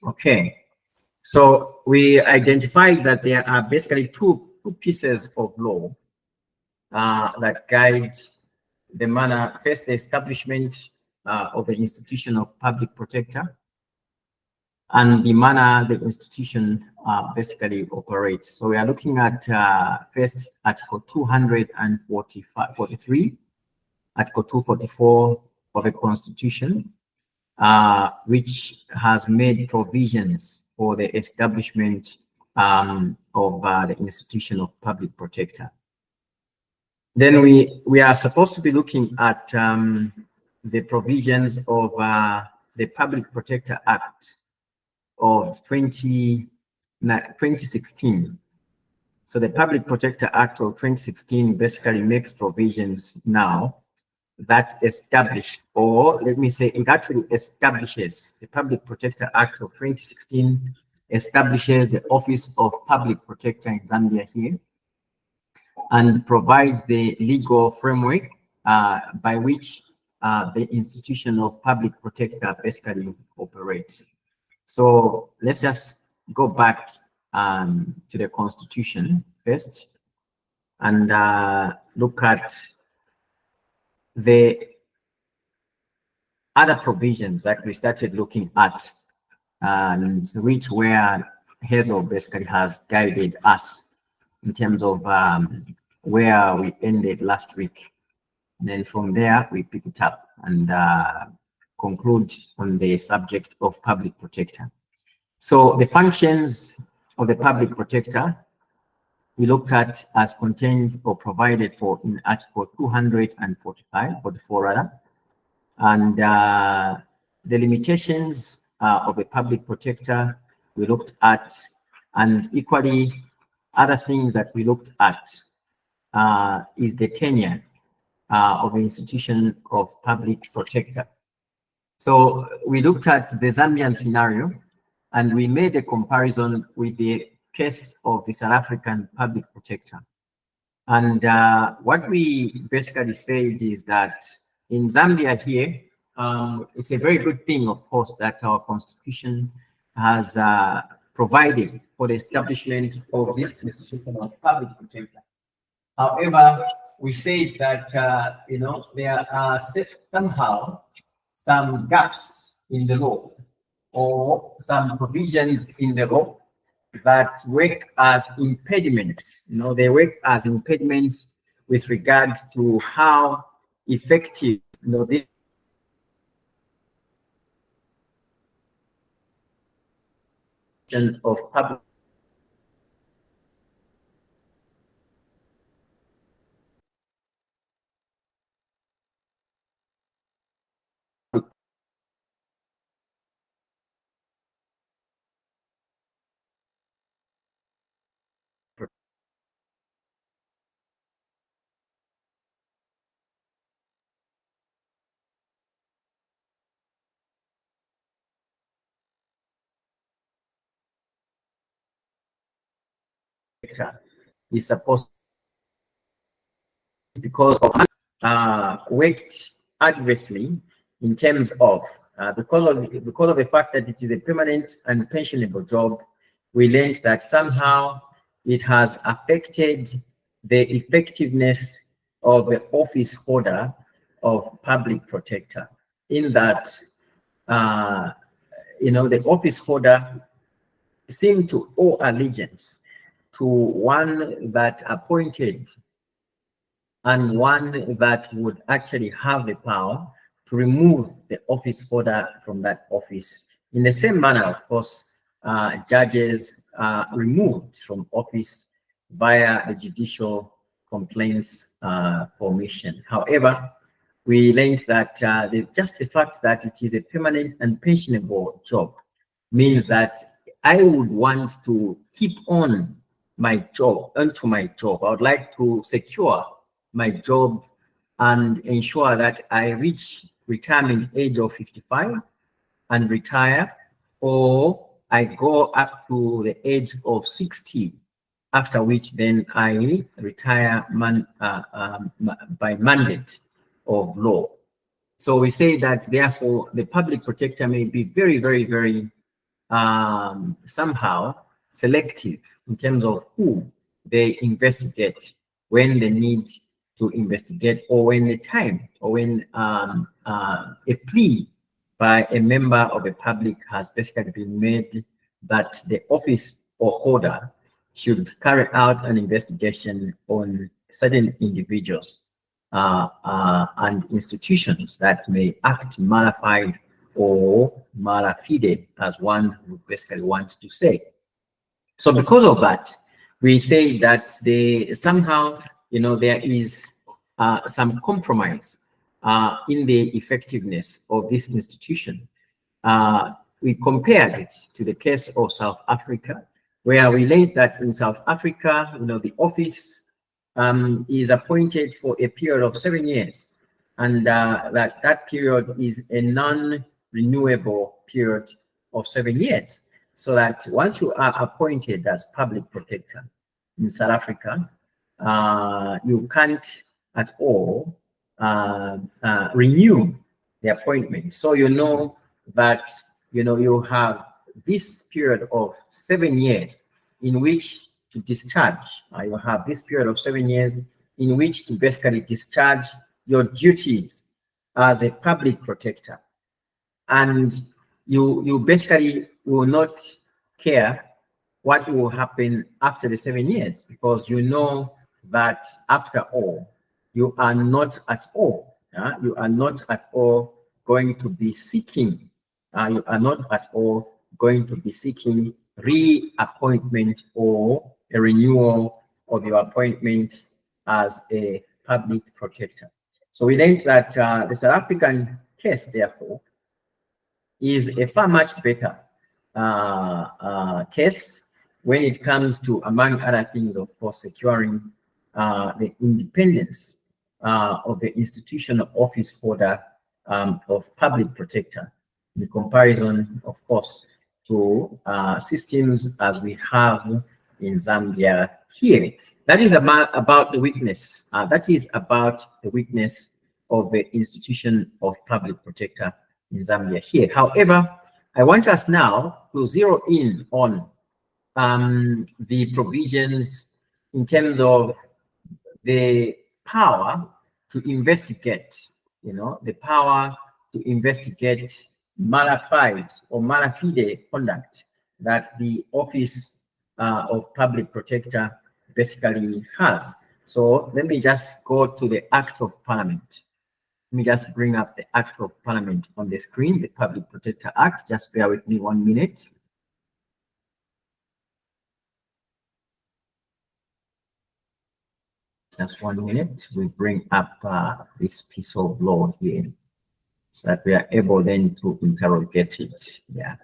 Okay, so we identified that there are basically two pieces of law that guide the manner, first, the establishment of the institution of public protector, and the manner the institution basically operates. So we are looking at first Article 243, Article 244 of the Constitution, which has made provisions for the establishment of the institution of public protector. Then we are supposed to be looking at the provisions of the Public Protector Act of 2016. So the Public Protector Act of 2016 basically makes provisions now that establish, or let me say, it actually establishes, the Public Protector Act of 2016 establishes the Office of Public Protector in Zambia here, and provides the legal framework by which the institution of public protector basically operates. So let's just go back to the Constitution first and look at the other provisions that we started looking at, which where Hazel basically has guided us in terms of where we ended last week. And then from there, we pick it up and conclude on the subject of public protector. So the functions of the public protector, we looked at as contained or provided for in Article 244 rather, and the limitations of the public protector we looked at, and equally other things that we looked at is the tenure of the institution of public protector. So we looked at the Zambian scenario and we made a comparison with the case of the South African public protector. And what we basically said is that in Zambia here, it's a very good thing, of course, that our constitution has provided for the establishment of this institution of public protector. However, we say that there are somehow some gaps in the law or some provisions in the law that work as impediments. They work as impediments with regards to how effective this of public is supposed, because of worked adversely in terms of because of the fact that it is a permanent and pensionable job. We learned that somehow it has affected the effectiveness of the office holder of public protector, in that the office holder seemed to owe allegiance to one that appointed and one that would actually have the power to remove the office holder from that office. In the same manner, of course, judges are removed from office via the Judicial Complaints Commission. However, we learned that just the fact that it is a permanent and pensionable job means that I would want to keep on my job, onto my job. I would like to secure my job and ensure that I reach retirement age of 55 and retire, or I go up to the age of 60, after which then I retire by mandate of law. So we say that therefore the public protector may be very, very, very somehow selective in terms of who they investigate when they need to investigate, or when the time, or when a plea by a member of the public has basically been made that the office or holder should carry out an investigation on certain individuals and institutions that may act mala fide or mala fide, as one would basically wants to say. So because of that, we say that they somehow, there is some compromise in the effectiveness of this institution. We compared it to the case of South Africa, where we learned that in South Africa, the office is appointed for a period of 7 years, and that period is a non-renewable period of 7 years. So that once you are appointed as public protector in South Africa, you can't at all renew the appointment. So that you have this period of 7 years in which to discharge. You have this period of 7 years in which to basically discharge your duties as a public protector, and you basically will not care what will happen after the 7 years, because you know that after all, you are not at all going to be seeking reappointment or a renewal of your appointment as a public protector. So we think that the South African case, therefore, is a far much better case when it comes to, among other things, of course, securing the independence of the institutional office holder of public protector, in comparison, of course, to systems as we have in Zambia here. That is about the weakness. That is about the weakness of the institution of public protector in Zambia here. However, I want us now to zero in on the provisions in terms of the power to investigate, the power to investigate mala fide or mala fide conduct that the office of public protector basically has. So let me just go to the Act of Parliament. Let me just bring up the Act of Parliament on the screen, the Public Protector Act. Just bear with me 1 minute. Just 1 minute. We bring up this piece of law here so that we are able then to interrogate it. Yeah.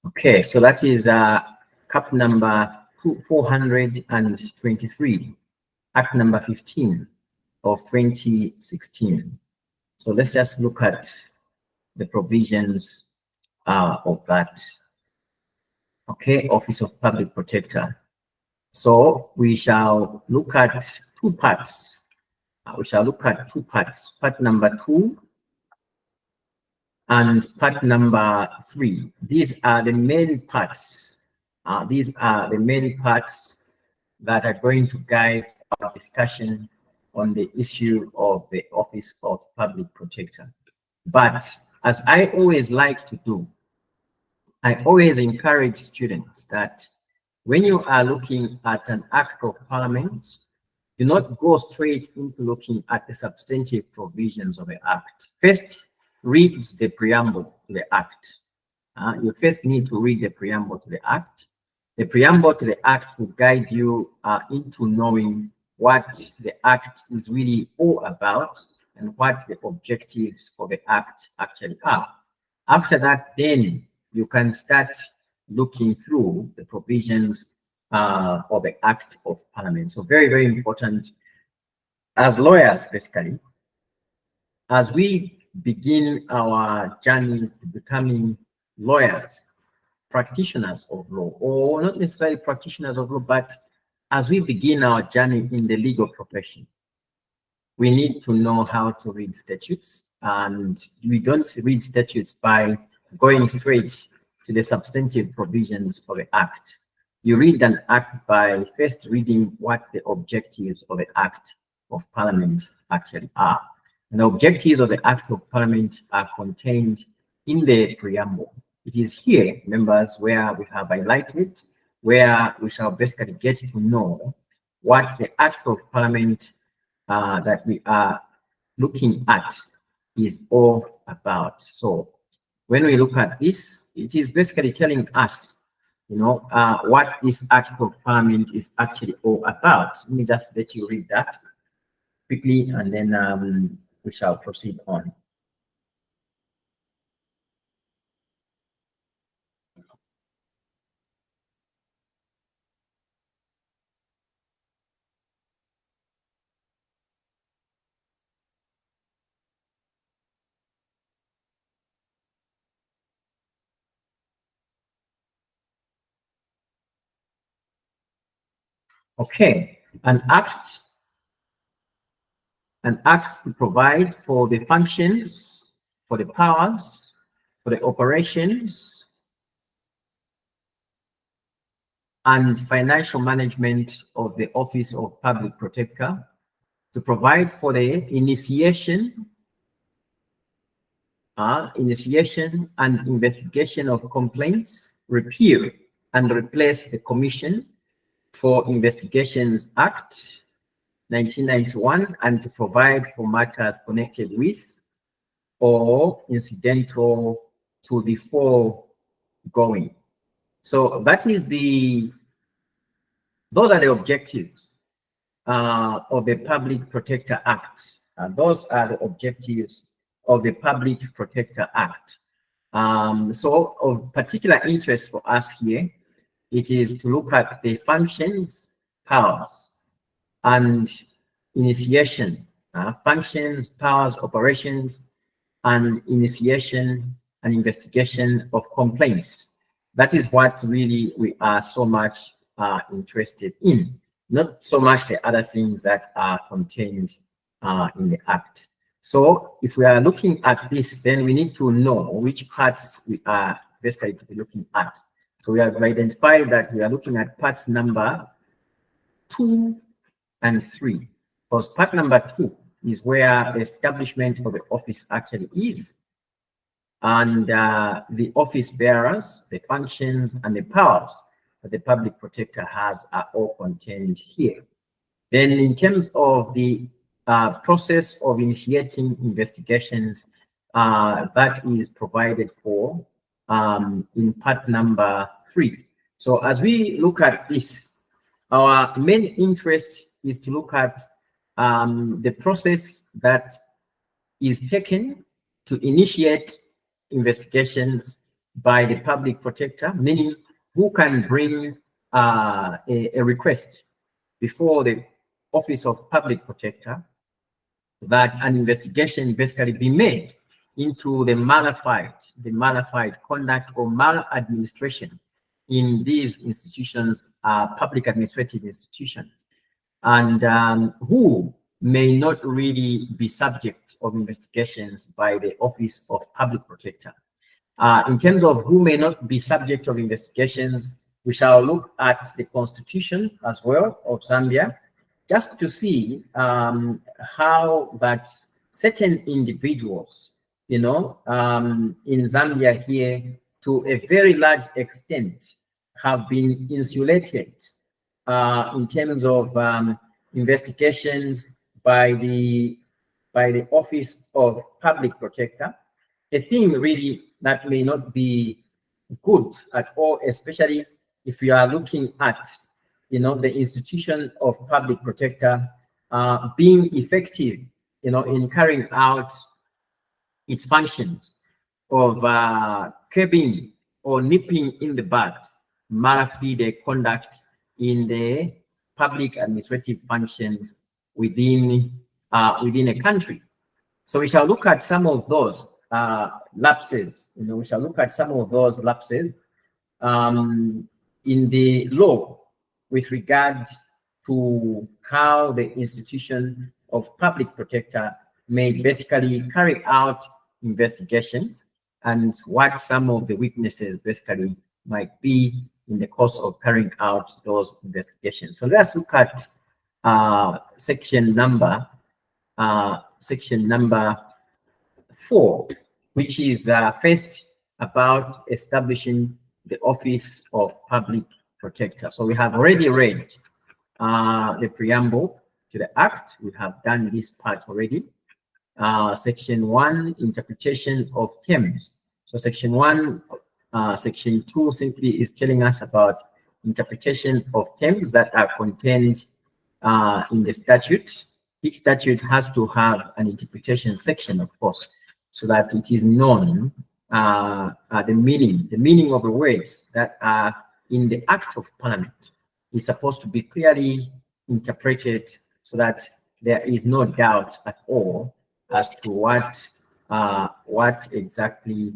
Okay, so that is CAP number 423, Act number 15 of 2016. So let's just look at the provisions of that. Okay, Office of Public Protector. So we shall look at two parts. Part number 2 and part number 3. These are the main parts. These are the main parts that are going to guide our discussion on the issue of the Office of Public Protector. But as I always like to do, I always encourage students that when you are looking at an Act of Parliament, do not go straight into looking at the substantive provisions of the Act. First, read the preamble to the Act. You first need to read the preamble to the Act. The preamble to the Act will guide you into knowing what the Act is really all about and what the objectives of the Act actually are. After that, then you can start looking through the provisions of the Act of Parliament. So very, very important as lawyers, basically, as we begin our journey to becoming lawyers, practitioners of law, or not necessarily practitioners of law, but as we begin our journey in the legal profession, we need to know how to read statutes. And we don't read statutes by going straight to the substantive provisions of the Act. You read an Act by first reading what the objectives of the Act of Parliament actually are. And the objectives of the Act of Parliament are contained in the preamble. It is here, members, where we have highlighted, where we shall basically get to know what the Act of Parliament that we are looking at is all about. So when we look at this, it is basically telling us, what this Act of Parliament is actually all about. Let me just let you read that quickly, and then we shall proceed on. Okay, an act to provide for the functions, for the powers, for the operations, and financial management of the Office of Public Protector, to provide for the initiation and investigation of complaints, repeal and replace the Commission for Investigations Act 1991, and to provide for matters connected with or incidental to the foregoing. So that is those are the objectives of the Public Protector Act. Those are the objectives of the Public Protector Act. So of particular interest for us here, it is to look at the functions, powers, and initiation, functions, powers, operations, and initiation and investigation of complaints. That is what really we are so much interested in, not so much the other things that are contained in the Act. So if we are looking at this, then we need to know which parts we are basically looking at. So we have identified that we are looking at parts number 2 and 3. Because part number 2 is where the establishment of the office actually is. And the office bearers, the functions, and the powers that the Public Protector has are all contained here. Then in terms of the process of initiating investigations, that is provided for in part number 3. So as we look at this, our main interest is to look at the process that is taken to initiate investigations by the Public Protector, meaning who can bring a request before the Office of Public Protector that an investigation basically be made into the malified conduct or maladministration in these institutions, public administrative institutions, and who may not really be subject of investigations by the Office of Public Protector. In terms of who may not be subject of investigations, we shall look at the Constitution as well of Zambia, just to see how that certain individuals, in Zambia here, to a very large extent, have been insulated in terms of investigations by the Office of Public Protector, a thing really that may not be good at all, especially if we are looking at the institution of public protector being effective, in carrying out its functions of curbing or nipping in the bud malafide conduct in the public administrative functions within a country. So we shall look at some of those lapses. We shall look at some of those lapses in the law with regard to how the institution of public protector may basically carry out investigations and what some of the weaknesses basically might be in the course of carrying out those investigations. So let's look at section number 4, which is first about establishing the Office of Public Protector. So we have already read the preamble to the Act. We have done this part already. Section 1, interpretation of terms. So section 1, section 2 simply is telling us about interpretation of terms that are contained in the statute. Each statute has to have an interpretation section, of course, so that it is known the meaning of the words that are in the Act of Parliament is supposed to be clearly interpreted so that there is no doubt at all as to what exactly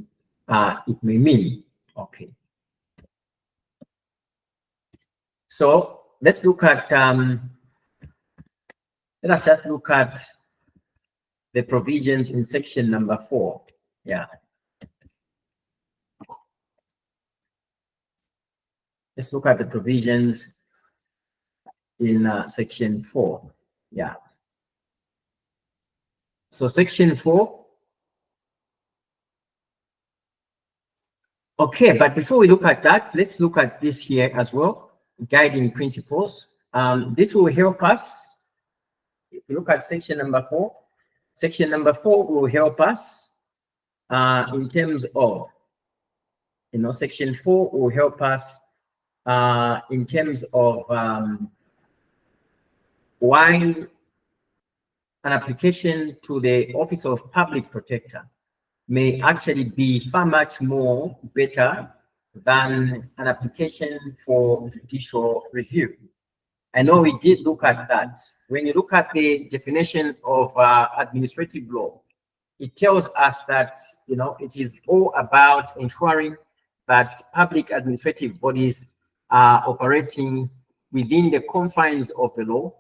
it may mean. Okay. So let's look at let us just look at the provisions in section number 4. Yeah. Let's look at the provisions in section 4. Yeah. So section 4. Okay, but before we look at that, let's look at this here as well, guiding principles. This will help us. If you look at section number 4, section number 4 will help us in terms of, section 4 will help us in terms of why an application to the Office of Public Protector may actually be far much more better than an application for judicial review. I know we did look at that. When you look at the definition of administrative law, it tells us that, it is all about ensuring that public administrative bodies are operating within the confines of the law,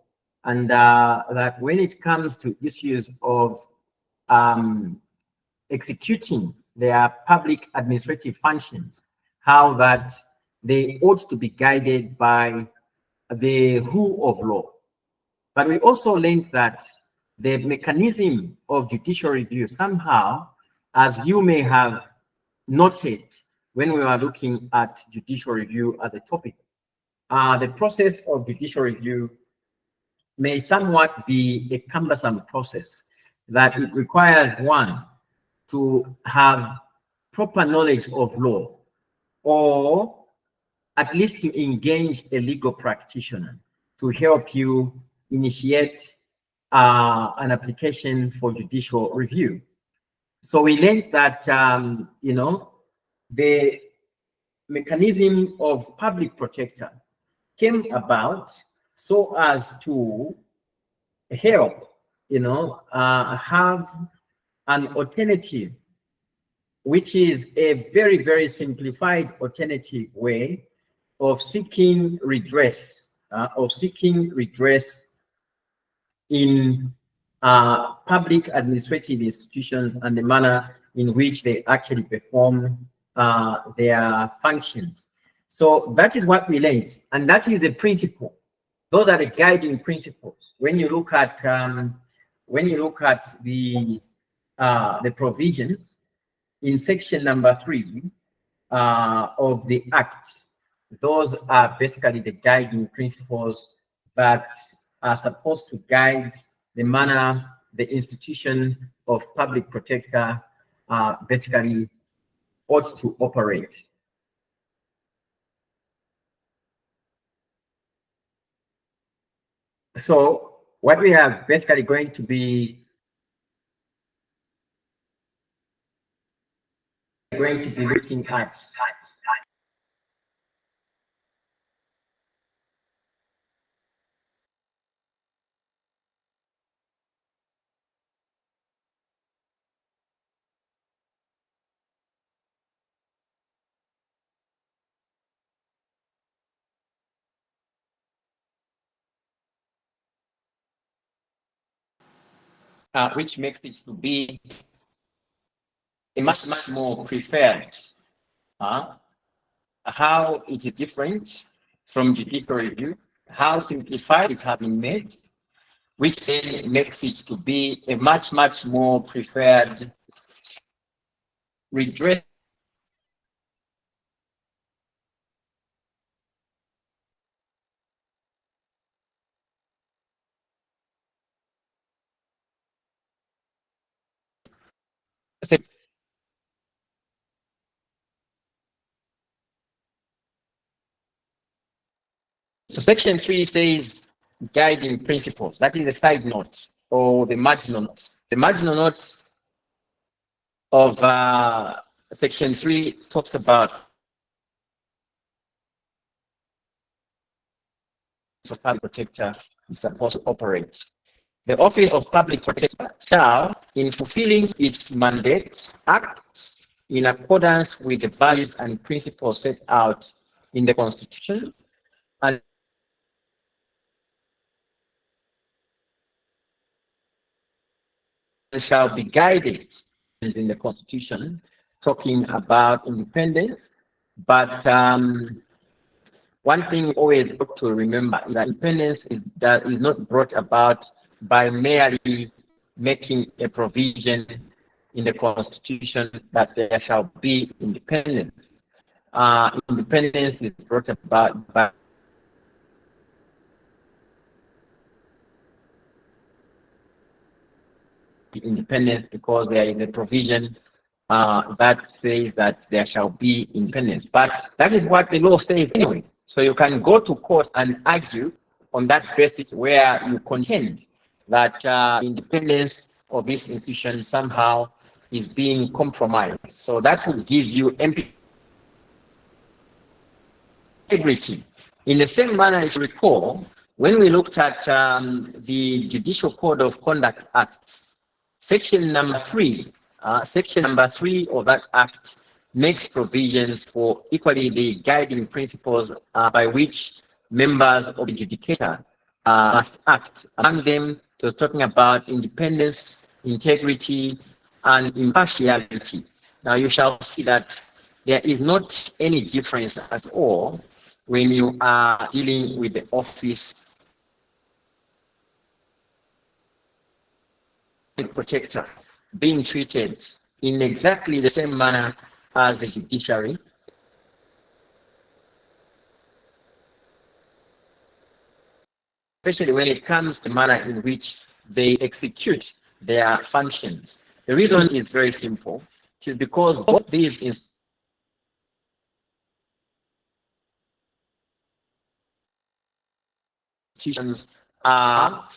and that when it comes to issues of executing their public administrative functions, how that they ought to be guided by the rule of law. But we also learned that the mechanism of judicial review somehow, as you may have noted when we were looking at judicial review as a topic, the process of judicial review may somewhat be a cumbersome process, that it requires one to have proper knowledge of law, or at least to engage a legal practitioner to help you initiate an application for judicial review. So we learned that, the mechanism of public protector came about so as to help, have an alternative, which is a very, very simplified alternative way of seeking redress, in public administrative institutions and the manner in which they actually perform their functions. So that is what we learned, and that is the principle. Those are the guiding principles. When you look at the provisions in section number 3 of the Act, those are basically the guiding principles that are supposed to guide the manner the institution of public protector basically ought to operate. So what we are basically going to be looking at which makes it to be a much more preferred. How is it different from judicial review? How simplified it has been made, which then makes it to be a much more preferred redress. So section 3 says guiding principles. That is a side note or the marginal note. The marginal note of section 3 talks about the public protector is supposed to operate. The Office of Public Protector shall, in fulfilling its mandate, act in accordance with the values and principles set out in the Constitution and shall be guided in the Constitution, talking about independence. But one thing always got to remember is that independence is not brought about by merely making a provision in the Constitution that there shall be independence. Independence is brought about by independence because there is a provision that says that there shall be independence. But that is what the law says anyway. So you can go to court and argue on that basis where you contend that independence of this institution somehow is being compromised. So that will give you integrity. In the same manner, if you recall, when we looked at the Judicial Code of Conduct Act, section number 3 of that act makes provisions for equally the guiding principles by which members of the judicature must act. Among them, it was talking about independence, integrity, and impartiality. Now you shall see that there is not any difference at all when you are dealing with the office protector being treated in exactly the same manner as the judiciary. Especially when it comes to the manner in which they execute their functions. The reason is very simple. It is because both these institutions are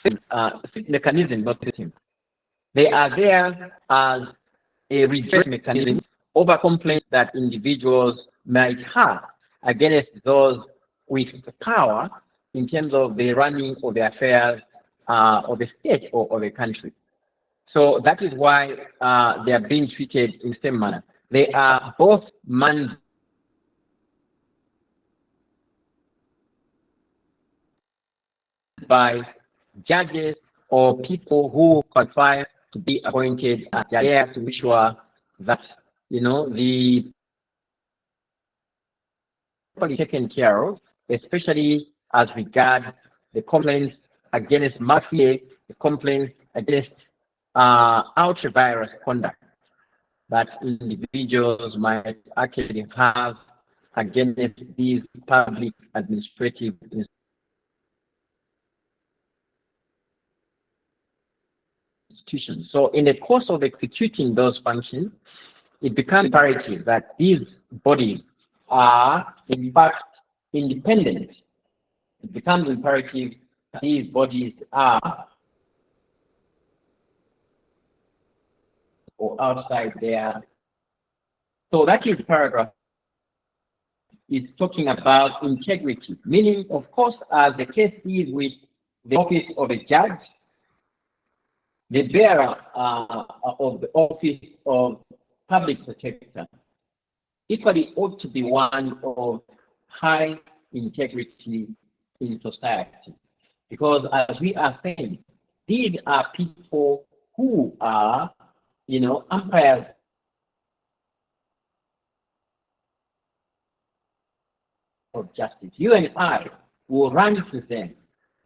mechanism, not system. They are there as a redress mechanism over complaints that individuals might have against those with power in terms of the running of the affairs of the state or of the country. So that is why they are being treated in the same manner. They are both manned by judges or people who qualify to be appointed as they are there to make sure that the properly taken care of, especially as regards the complaints against mafia, the complaints against ultra-virus conduct that individuals might actually have against these public administrative institutions. So in the course of executing those functions, it becomes imperative that these bodies are in fact independent. It becomes imperative these bodies are or outside there. So that is paragraph is talking about integrity, meaning, of course, as the case is with the office of a judge, the bearer of the office of public protector equally ought to be one of high integrity in society. Because as we are saying, these are people who are, umpires of justice. You and I will run to them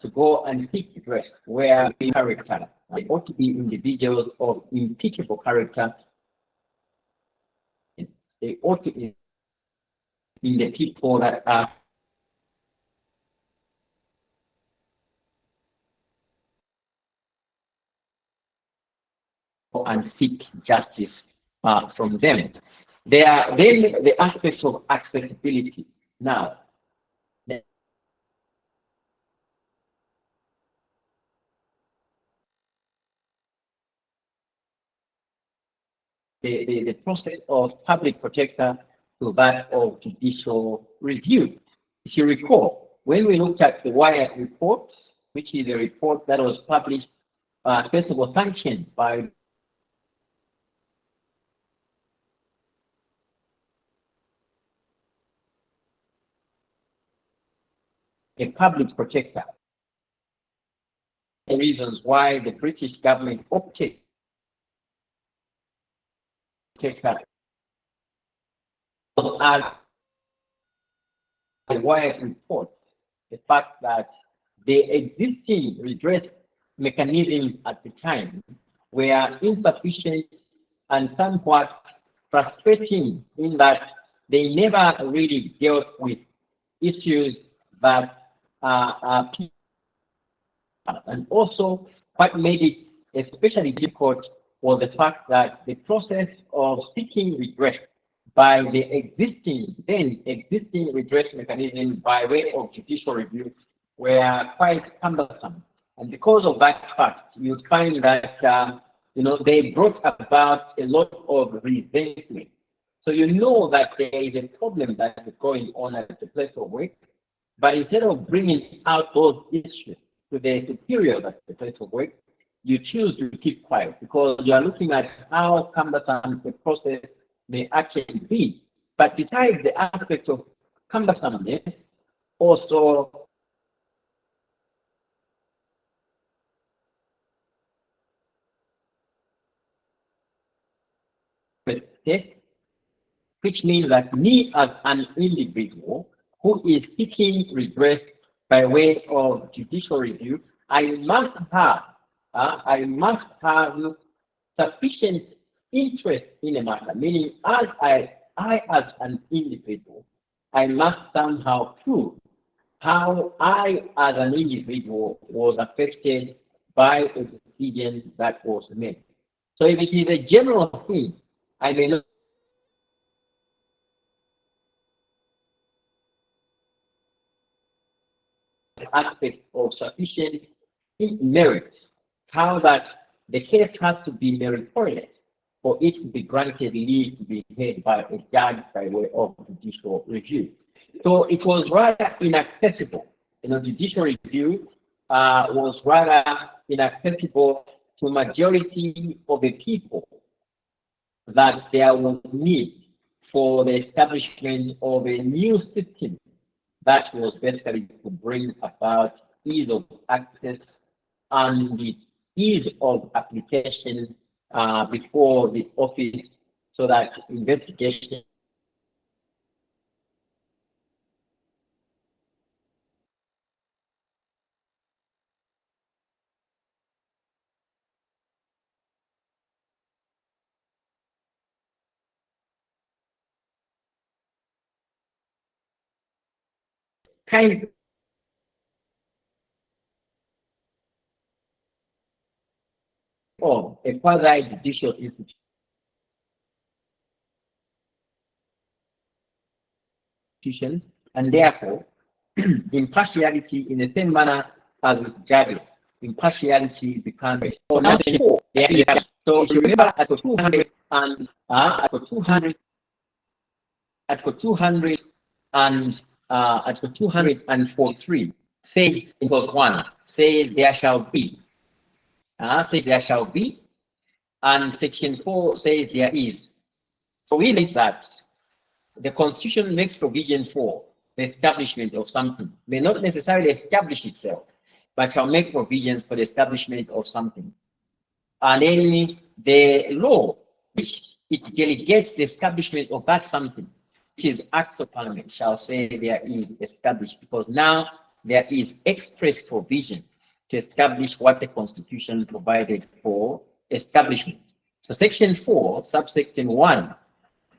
to go and seek redress where we character. They ought to be individuals of impeccable character. They ought to be in the people that are and seek justice from them. There are then the aspects of accessibility. Now, the process of public protector to that of judicial review. If you recall, when we looked at the Wire report, which is a report that was published, first of all, sanctioned by a public protector, the reasons why the British government opted to take that as the Wire report, the fact that the existing redress mechanisms at the time were insufficient and somewhat frustrating in that they never really dealt with issues that and also what made it especially difficult was the fact that the process of seeking redress by the then existing redress mechanism by way of judicial review were quite cumbersome. And because of that fact, you find that they brought about a lot of resentment. So you know that there is a problem that is going on at the place of work, but instead of bringing out those issues to the superiors at the place of work, you choose to keep quiet because you are looking at how cumbersome the process may actually be. But besides the aspect of cumbersomeness, also mistake, which means that me as an individual who is seeking redress by way of judicial review, I must have sufficient interest in a matter, meaning I as an individual, I must somehow prove how I as an individual was affected by a decision that was made. So if it is a general thing, I may not aspect of sufficient merit, how that the case has to be meritorious for it to be granted leave to be heard by a judge by way of judicial review. So it was rather inaccessible. Judicial review was rather inaccessible to majority of the people that there was need for the establishment of a new system that was basically to bring about ease of access and the ease of application before the office so that investigation kind of a quasi-judicial institution, and therefore impartiality in the same manner as with judging. Impartiality becomes so now there is so if you remember Article 200 and Article 200 Article 200 and Article 243 says in clause 1 says there shall be and section 4 says there is. So we think that the Constitution makes provision for the establishment of something, may not necessarily establish itself, but shall make provisions for the establishment of something. And then the law, which it delegates the establishment of that something, which is acts of parliament, shall say there is established, because now there is express provision to establish what the Constitution provided for establishment. So section 4, subsection 1,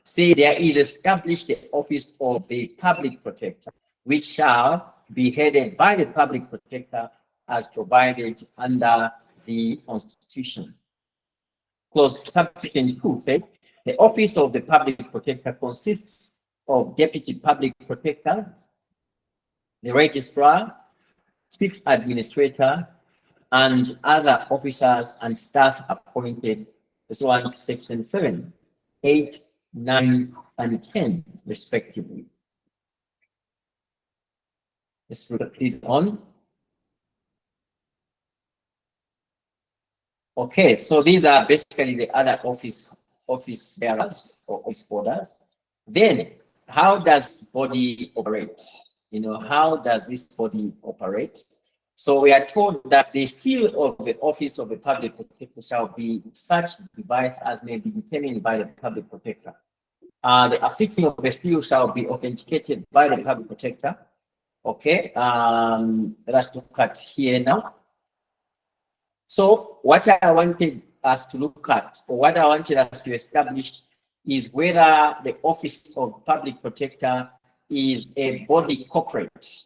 say there is established the office of the public protector, which shall be headed by the public protector as provided under the Constitution. Clause subsection 2 says the office of the public protector consists of deputy public protectors, the registrar, chief administrator, and other officers and staff appointed pursuant to section 7, 8, 9, and 10, respectively. Let's proceed on. Okay, so these are basically the other office bearers or office holders. Then, how does body operate? How does this body operate? So we are told that the seal of the office of the public protector shall be such device as may be determined by the public protector. The affixing of the seal shall be authenticated by the public protector. Okay, let us look at here now. So what I wanted us to look at, or what I wanted us to establish, is whether the office of public protector is a body corporate.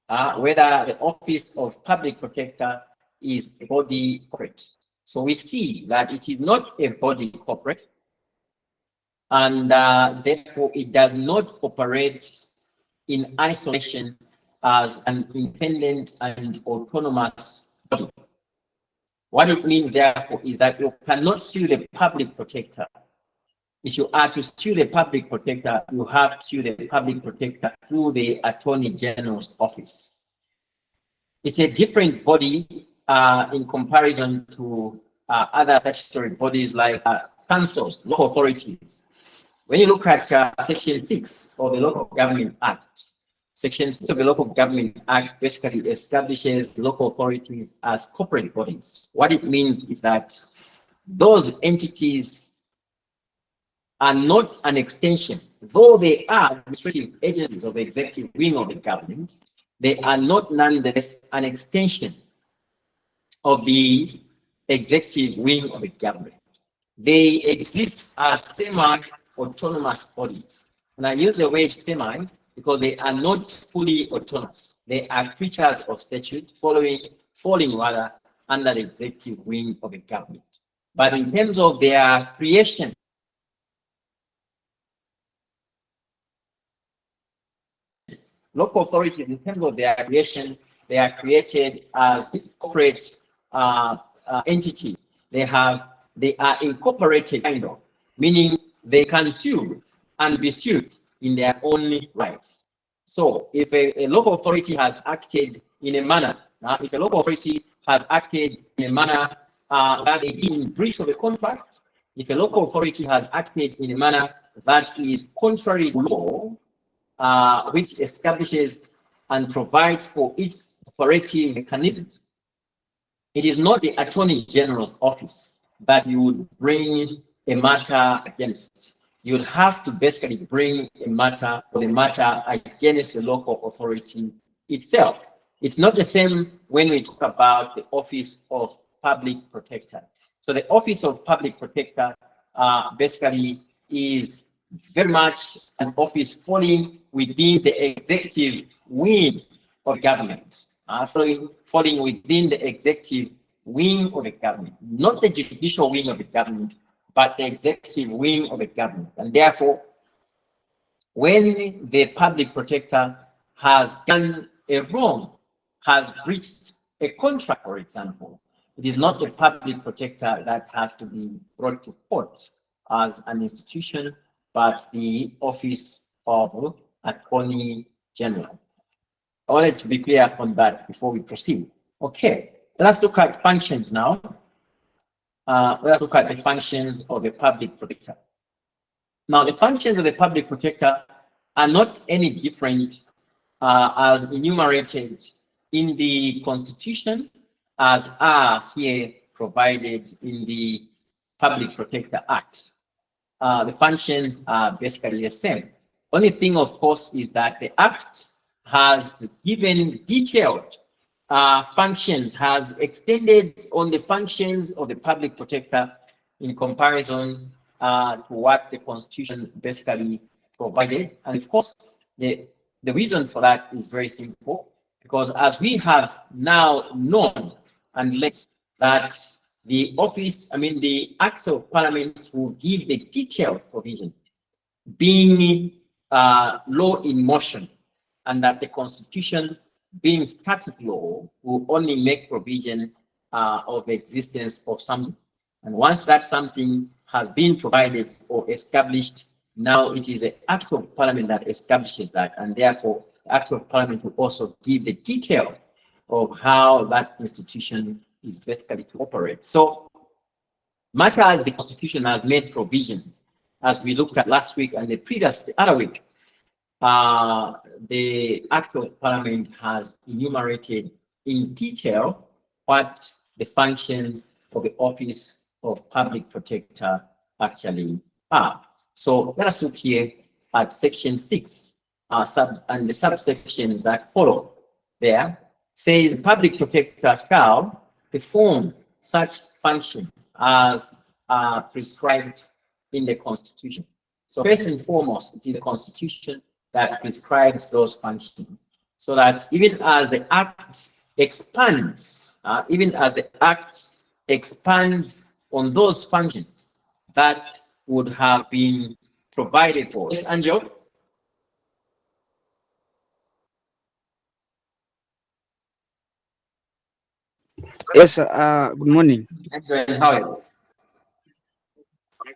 Whether the office of public protector is a body corporate. So we see that it is not a body corporate, and therefore it does not operate in isolation as an independent and autonomous body. What it means, therefore, is that you cannot sue the public protector. If you are to sue the public protector, you have to sue the public protector through the Attorney General's office. It's a different body in comparison to other statutory bodies like councils, local authorities. When you look at Section 6 of the Local Government Act, Section 6 of the Local Government Act basically establishes local authorities as corporate bodies. What it means is that those entities are not an extension, though they are administrative agencies of the executive wing of the government, they are not nonetheless an extension of the executive wing of the government. They exist as semi-autonomous bodies. And I use the word semi because they are not fully autonomous. They are creatures of statute falling rather under the executive wing of the government. But in terms of their creation, local authorities, in terms of their creation, they are created as corporate entities. They are incorporated, kind of, meaning they can sue and be sued in their own rights. So if a local authority has acted in a manner, if a local authority has acted in a manner that is in breach of a contract, if a local authority has acted in a manner that is contrary to law, which establishes and provides for its operating mechanisms, it is not the Attorney General's office that you would bring a matter against. You would have to basically bring a matter or the matter against the local authority itself. It's not the same when we talk about the office of public protector. So the office of public protector basically is very much an office falling within the executive wing of government, falling within the executive wing of the government, not the judicial wing of the government, but the executive wing of the government. And therefore, when the public protector has done a wrong, has breached a contract, for example, it is not the public protector that has to be brought to court as an institution, but the Office of Attorney General. I wanted to be clear on that before we proceed. Okay, let's look at functions now. Let's look at the functions of a public protector. Now, the functions of the public protector are not any different as enumerated in the Constitution as are here provided in the Public Protector Act. The functions are basically the same. Only thing, of course, is that the Act has given detailed functions, has extended on the functions of the public protector in comparison to what the Constitution basically provided. And of course, the reason for that is very simple, because as we have now known and learned that the office, the Acts of Parliament will give the detailed provision, being law in motion, and that the Constitution, being static law, will only make provision of the existence of something. And once that something has been provided or established, now it is the Act of Parliament that establishes that, and therefore the Act of Parliament will also give the details of how that institution is basically to operate. So much as the Constitution has made provisions, as we looked at last week and the other week, the Act of Parliament has enumerated in detail what the functions of the Office of Public Protector actually are. So let us look here at Section 6, and the subsections that follow there. Says public protector shall perform such functions as are prescribed in the Constitution. So first and foremost, it is the Constitution that prescribes those functions, so that even as the Act expands, on those functions that would have been provided for. Yes, Angel? Yes, good morning. Angel, how are you?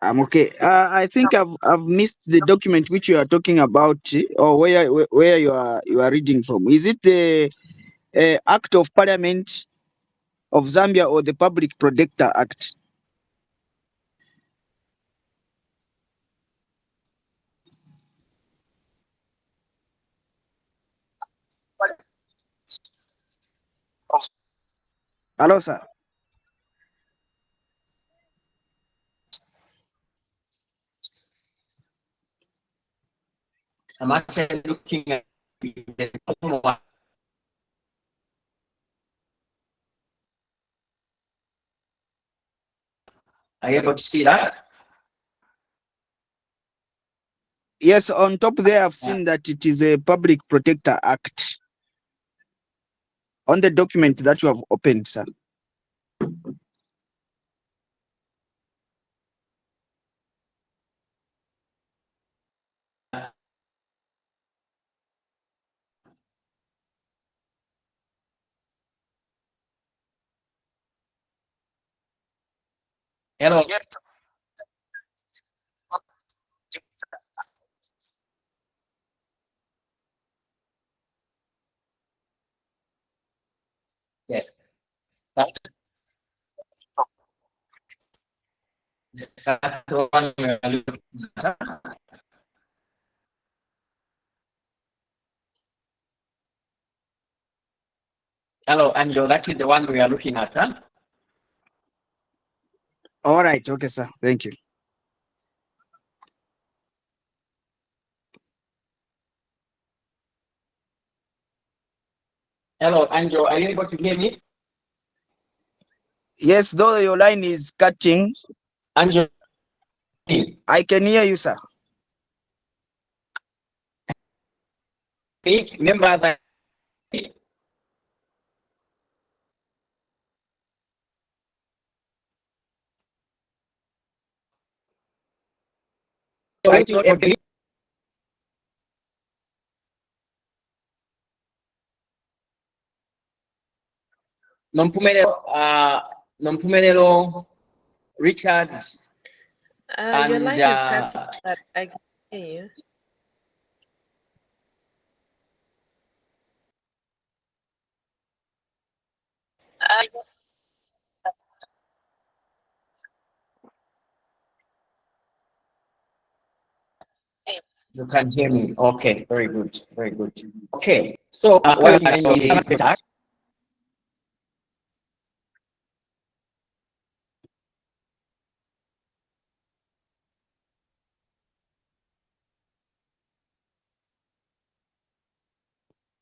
I'm okay. I think I've missed the document which you are talking about, or where you are reading from. Is it the Act of Parliament of Zambia or the Public Protector Act? Hello, sir. I'm actually looking at the Are you able to see that? Yes, on top there, I've seen that it is a Public Protector Act on the document that you have opened, sir. Hello. Yes. That's the one we are looking at. Hello, Angel, that is the one we are looking at, huh? All right, okay, sir. Thank you. Hello, Angel, are you able to hear me? Yes, though your line is cutting, Angel, I can hear you, sir. remember that Nompumelelo, Richard, Your and line is cutting, but I can hear you. you can hear me. Okay, very good, very good. Okay, so what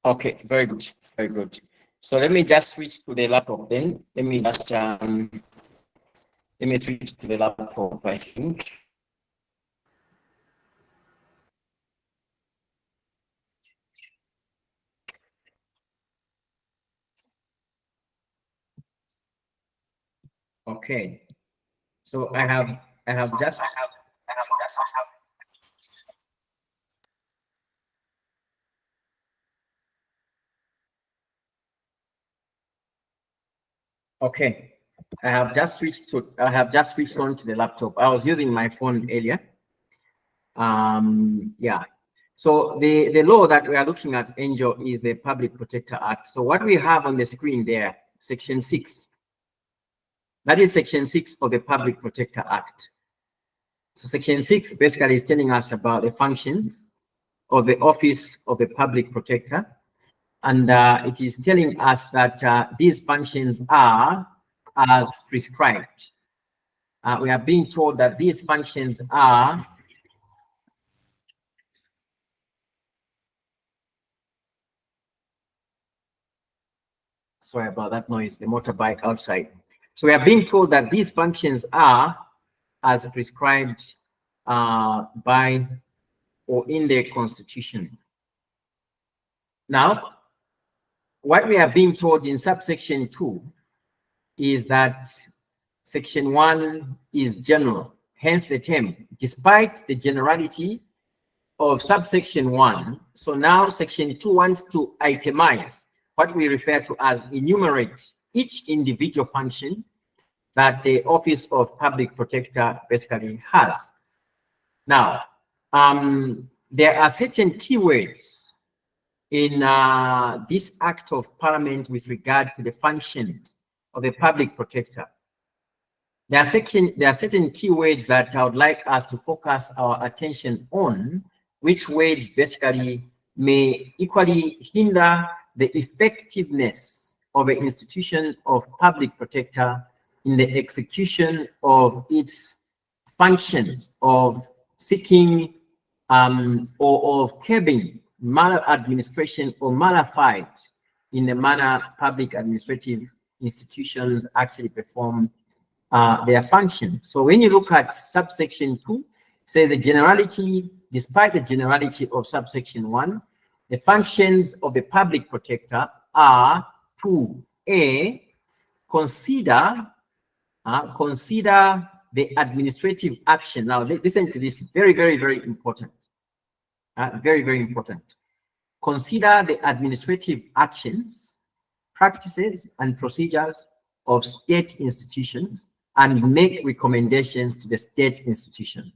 okay, very good, very good. So let me just switch to the laptop then. Let me switch to the laptop, I think. Okay. So I have just okay. I have just switched on to the laptop. I was using my phone earlier. Yeah. So the law that we are looking at, Angel, is the Public Protector Act. So what we have on the screen there, Section 6. That is Section 6 of the Public Protector Act. So Section 6 basically is telling us about the functions of the Office of the Public Protector. And it is telling us that these functions are as prescribed. We are being told that these functions are sorry about that noise, the motorbike outside. So we are being told that these functions are as prescribed by or in the Constitution. Now, what we are being told in subsection 2 is that section 1 is general, hence the term, despite the generality of subsection 1. So now section 2 wants to itemize what we refer to as enumerate each individual function that the Office of Public Protector basically has. Now, there are certain keywords in this Act of Parliament with regard to the functions of the Public Protector. There are certain keywords that I would like us to focus our attention on, which words basically may equally hinder the effectiveness of an institution of public protector in the execution of its functions of seeking or of curbing maladministration or malafide in the manner public administrative institutions actually perform their function. So when you look at subsection 2, say the generality, despite the generality of subsection 1, the functions of the public protector are to A, consider the administrative action. Now listen to this, very, very, very important. Very, very important. Consider the administrative actions, practices, and procedures of state institutions and make recommendations to the state institutions.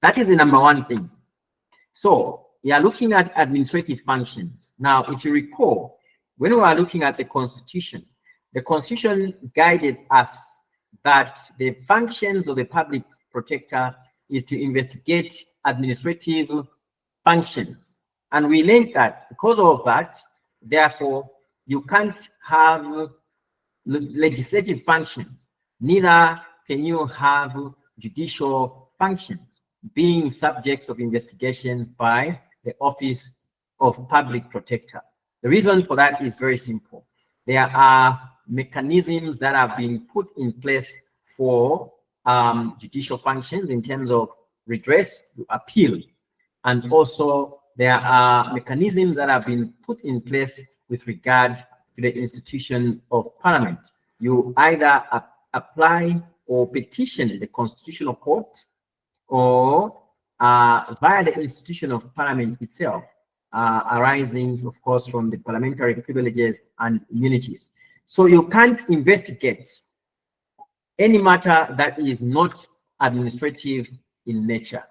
That is the number one thing. So we are looking at administrative functions. Now, if you recall, when we are looking at the Constitution guided us that the functions of the public protector is to investigate administrative functions. And we learned that because of that, therefore, you can't have legislative functions, neither can you have judicial functions being subjects of investigations by the Office of Public Protector. The reason for that is very simple. There are mechanisms that have been put in place for judicial functions in terms of redress, appeal, and also there are mechanisms that have been put in place with regard to the institution of Parliament. You either apply or petition the Constitutional Court or via the institution of Parliament itself, arising, of course, from the parliamentary privileges and immunities. So you can't investigate any matter that is not administrative in nature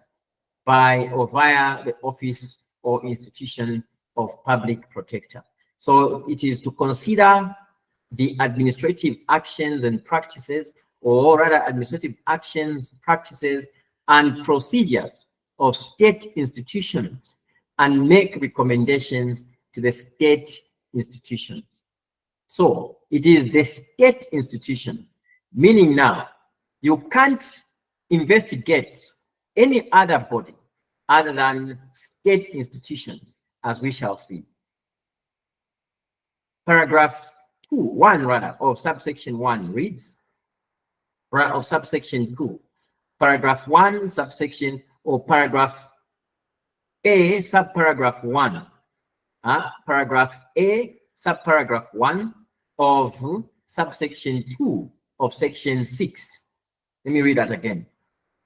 by or via the office or institution of public protector. So it is to consider the administrative actions and practices, or rather administrative actions, practices, and procedures of state institutions and make recommendations to the state institutions. So it is the state institution, meaning now you can't investigate any other body other than state institutions, as we shall see. Paragraph 1 rather of subsection 1 reads, of subsection 2, paragraph 1 subsection or paragraph A subparagraph 1, paragraph A subparagraph 1 of subsection 2 of section 6. Let me read that again.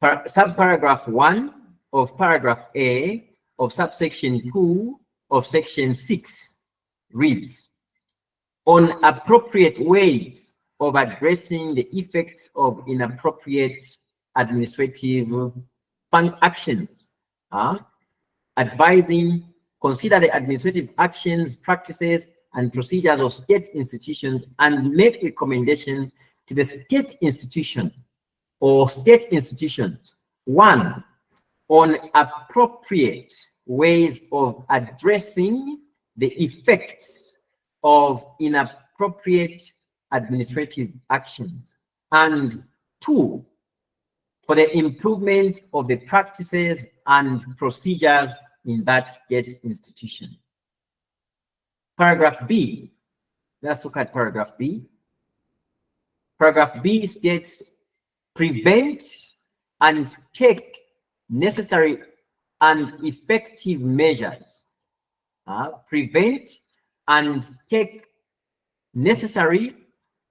Subparagraph 1 of paragraph A of subsection 2 of section 6 reads, on appropriate ways of addressing the effects of inappropriate administrative actions, advising, consider the administrative actions, practices, and procedures of state institutions and make recommendations to the state institution or state institutions. 1, on appropriate ways of addressing the effects of inappropriate administrative actions, and 2, for the improvement of the practices and procedures in that state institution. Paragraph B, let's look at paragraph B. Paragraph B states, prevent and take necessary and effective measures. Prevent and take necessary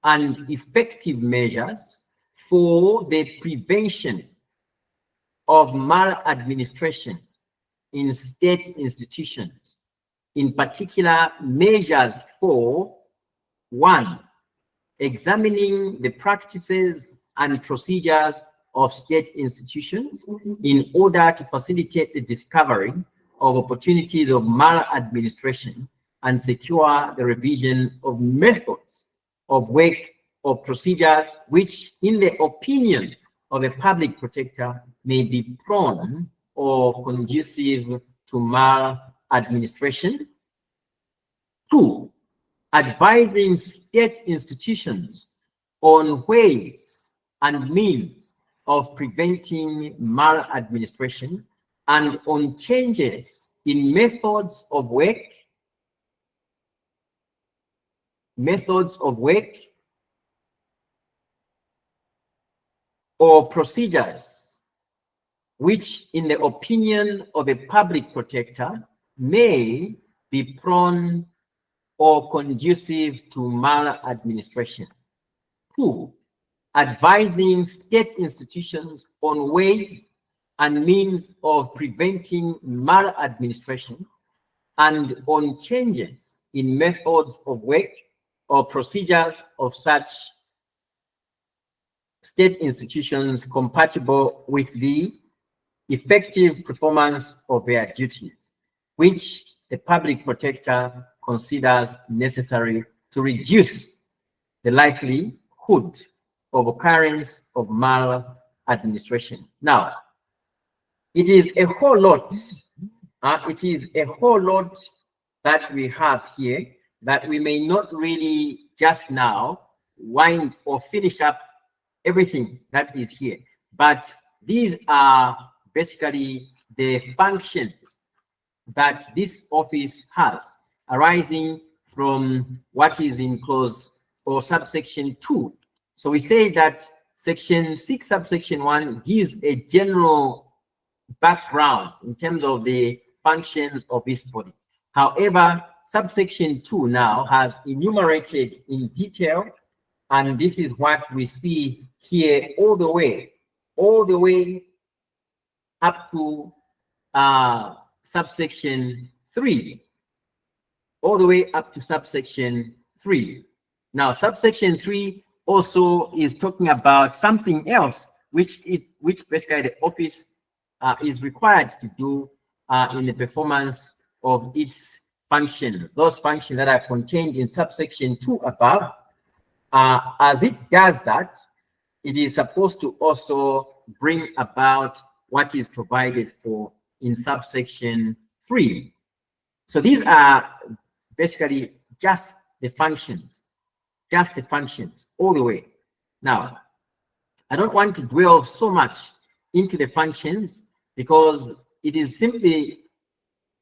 and effective measures for the prevention of maladministration in state institutions, in particular measures for 1, examining the practices and procedures of state institutions in order to facilitate the discovery of opportunities of maladministration and secure the revision of methods of work or procedures which, in the opinion of a public protector, may be prone or conducive to maladministration. 2, advising state institutions on ways and means of preventing maladministration and on changes in methods of work or procedures which, in the opinion of a public protector, may be prone or conducive to maladministration. 2, advising state institutions on ways and means of preventing maladministration and on changes in methods of work or procedures of such state institutions compatible with the effective performance of their duties, which the public protector considers necessary to reduce the likelihood of occurrence of maladministration. Now, it is a whole lot. It is a whole lot that we have here that we may not really just now wind or finish up everything that is here. But these are basically the functions that this office has arising from what is in clause or subsection 2. So we say that section 6 subsection 1 gives a general background in terms of the functions of this body. However, subsection 2 now has enumerated in detail, and this is what we see here all the way up to subsection 3, all the way up to subsection 3. Now, subsection 3 also is talking about something else, which basically the office is required to do in the performance of its functions. Those functions that are contained in subsection 2 above. As it does that, it is supposed to also bring about what is provided for in subsection 3. So these are basically just the functions all the way. Now, I don't want to dwell so much into the functions because it is simply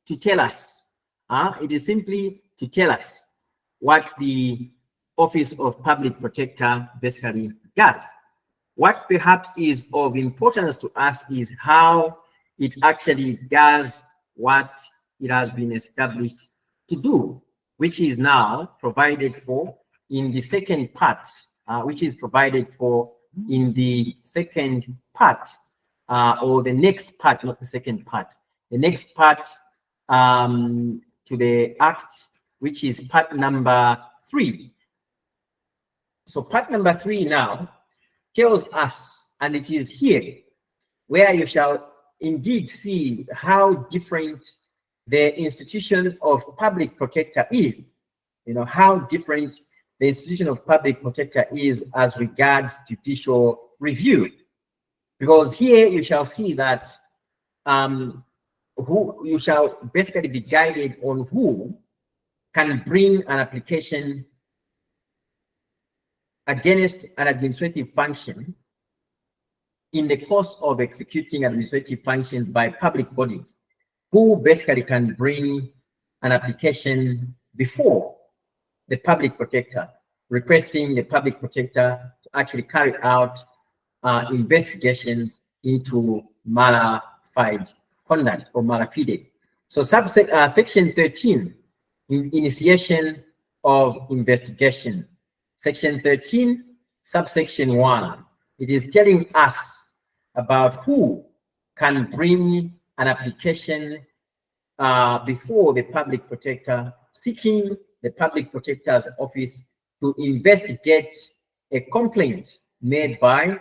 to tell us, what the Office of Public Protector basically does. What perhaps is of importance to us is how it actually does what it has been established to do, which is now provided for in the second part, or the next part, not the second part. The next part to the Act, which is part number 3. So part number 3 now tells us, and it is here where you shall indeed see how different the institution of public protector is. You know, how different the institution of public protector is as regards judicial review. Because here you shall see that you shall basically be guided on who can bring an application against an administrative function in the course of executing administrative functions by public bodies, who basically can bring an application before the public protector, requesting the public protector to actually carry out investigations into mala fide conduct or mala fide. So section 13, initiation of investigation. Section 13, subsection 1, it is telling us about who can bring an application before the public protector, seeking the public protector's office to investigate a complaint made by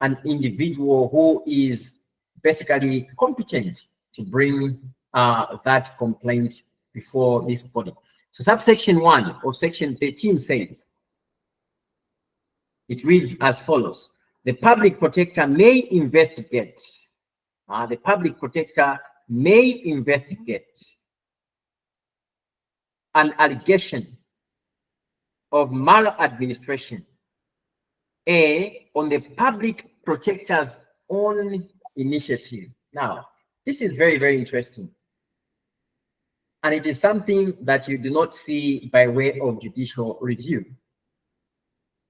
an individual who is basically competent to bring that complaint before this body. So subsection 1 of section 13 says, it reads as follows: the public protector may investigate, an allegation of maladministration on the public protector's own initiative. Now, this is very, very interesting. And it is something that you do not see by way of judicial review.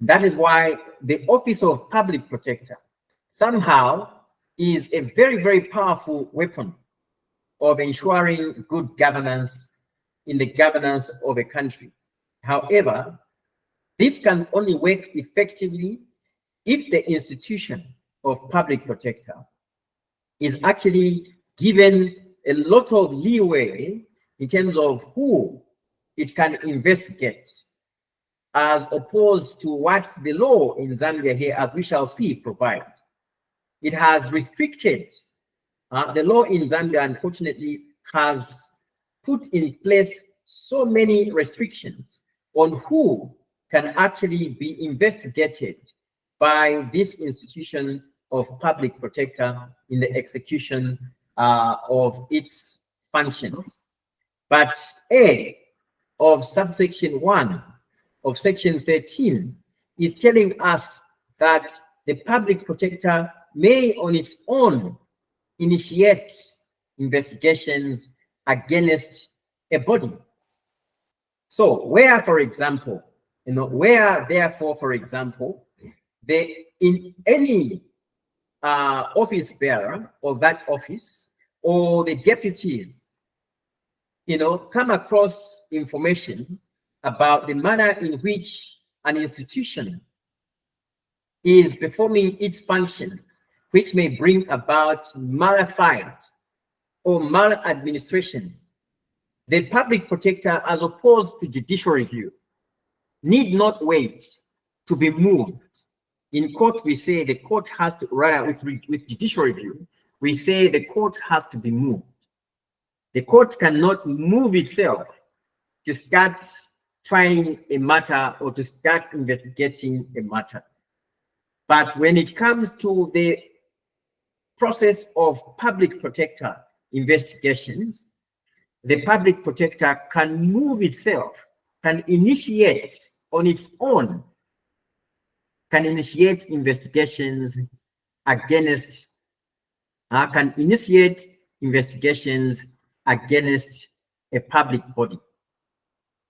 That is why the Office of Public Protector somehow is a very, very powerful weapon of ensuring good governance in the governance of a country. However, this can only work effectively if the institution of public protector is actually given a lot of leeway in terms of who it can investigate, as opposed to what the law in Zambia here, as we shall see, provides. It has restricted, the law in Zambia, unfortunately, has put in place so many restrictions on who can actually be investigated by this institution of public protector in the execution of its functions. But A of subsection 1 of section 13 is telling us that the public protector may on its own initiate investigations against a body. So where, for example, therefore, for example, in any office bearer of that office or the deputies, come across information about the manner in which an institution is performing its functions, which may bring about malafide or maladministration, the public protector, as opposed to judicial review, need not wait to be moved. In court, we say the court has to, rather with judicial review, we say the court has to be moved. The court cannot move itself to start trying a matter or to start investigating a matter. But when it comes to the process of public protector investigations, the public protector can move itself, can initiate on its own, can initiate investigations against, can initiate investigations against a public body.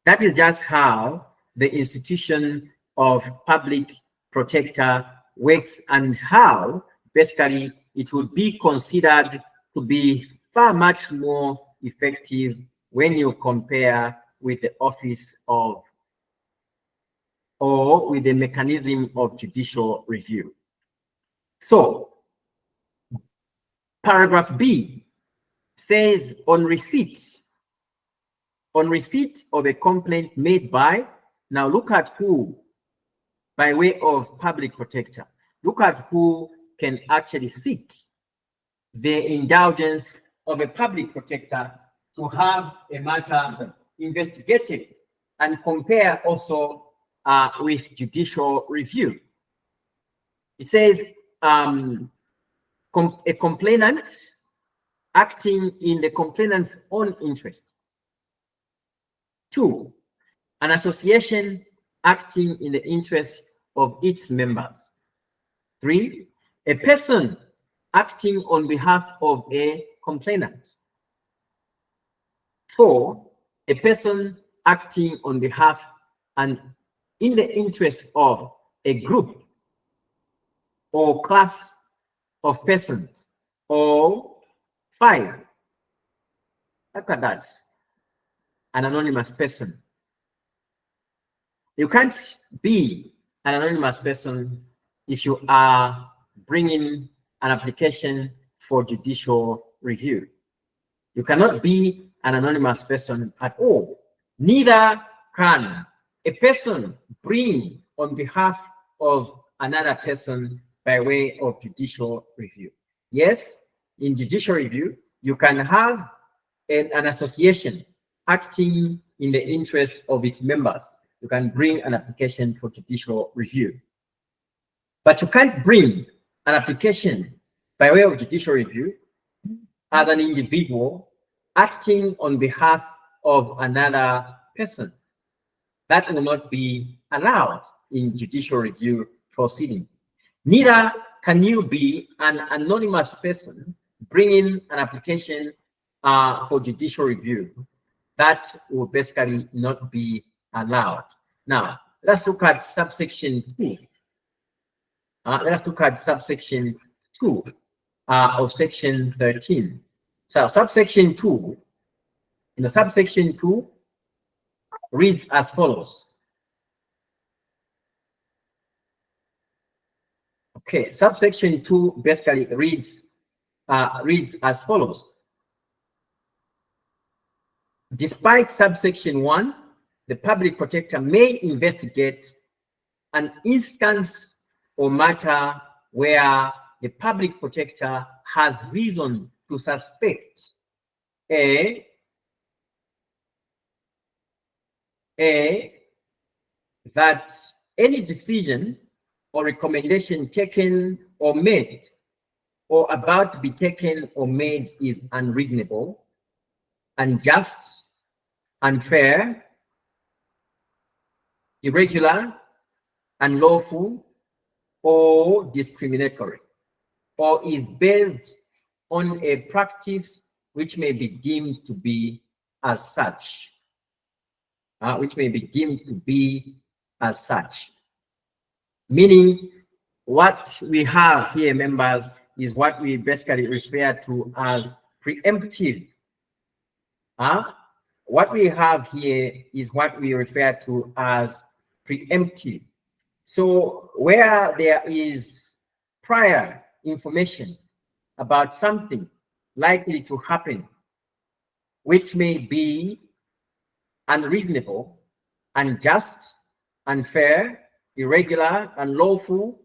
That is just how the institution of public protector works, and how basically it would be considered to be far much more effective when you compare with the office of, or with the mechanism of judicial review. So paragraph B says on receipt of a complaint made by, now look at who, by way of public protector, look at who can actually seek the indulgence of a public protector to have a matter investigated, and compare also with judicial review. It says a complainant acting in the complainant's own interest. 2, an association acting in the interest of its members. 3, a person acting on behalf of a complainant. 4, a person acting on behalf and in the interest of a group or class of persons. Or 5, look at that, an anonymous person. You can't be an anonymous person if you are bringing an application for judicial review. You cannot be an anonymous person at all. Neither can a person bring on behalf of another person by way of judicial review. Yes, in judicial review, you can have an association acting in the interest of its members. You can bring an application for judicial review. But you can't bring an application by way of judicial review as an individual acting on behalf of another person. That will not be allowed in judicial review proceeding. Neither can you be an anonymous person bringing an application for judicial review. That will basically not be allowed. Now, let's look at subsection 2. Let us look at subsection 2 of section 13. So subsection 2, subsection 2 reads as follows. Okay, subsection 2 basically reads as follows. Despite subsection 1, the public protector may investigate an instance or matter where the public protector has reason to suspect that any decision or recommendation taken or made or about to be taken or made is unreasonable, unjust, unfair, irregular, unlawful, or discriminatory, or is based on a practice which may be deemed to be as such. Meaning, what we have here, members, is what we basically refer to as preemptive. What we have here is what we refer to as preemptive. So where there is prior information about something likely to happen, which may be unreasonable, unjust, unfair, irregular, unlawful,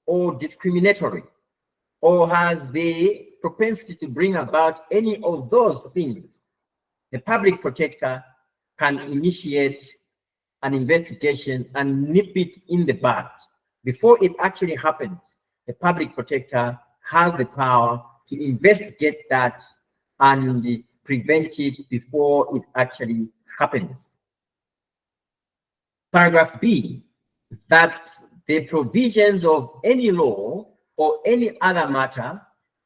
or discriminatory, or has the propensity to bring about any of those things, the public protector can initiate an investigation and nip it in the bud. Before it actually happens, the public protector has the power to investigate that and prevent it before it actually happens. Paragraph B, that the provisions of any law or any other matter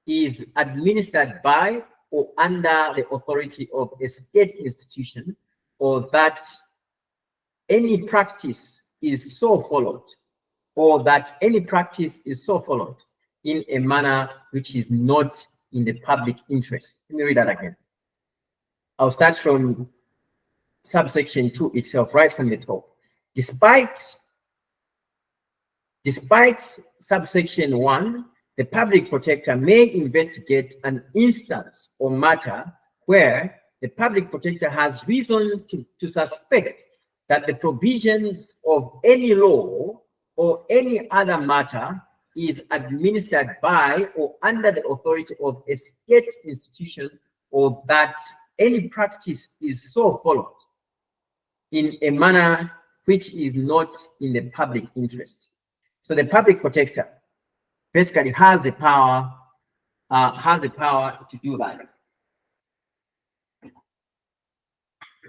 is administered by or under the authority of a state institution, or that any practice is so followed, or that any practice is so followed in a manner which is not in the public interest. Let me read that again. I'll start from subsection 2 itself, right from the top. Despite subsection 1, the public protector may investigate an instance or matter where the public protector has reason to suspect that the provisions of any law or any other matter is administered by or under the authority of a state institution, or that any practice is so followed in a manner which is not in the public interest. So the public protector basically has the power to do that.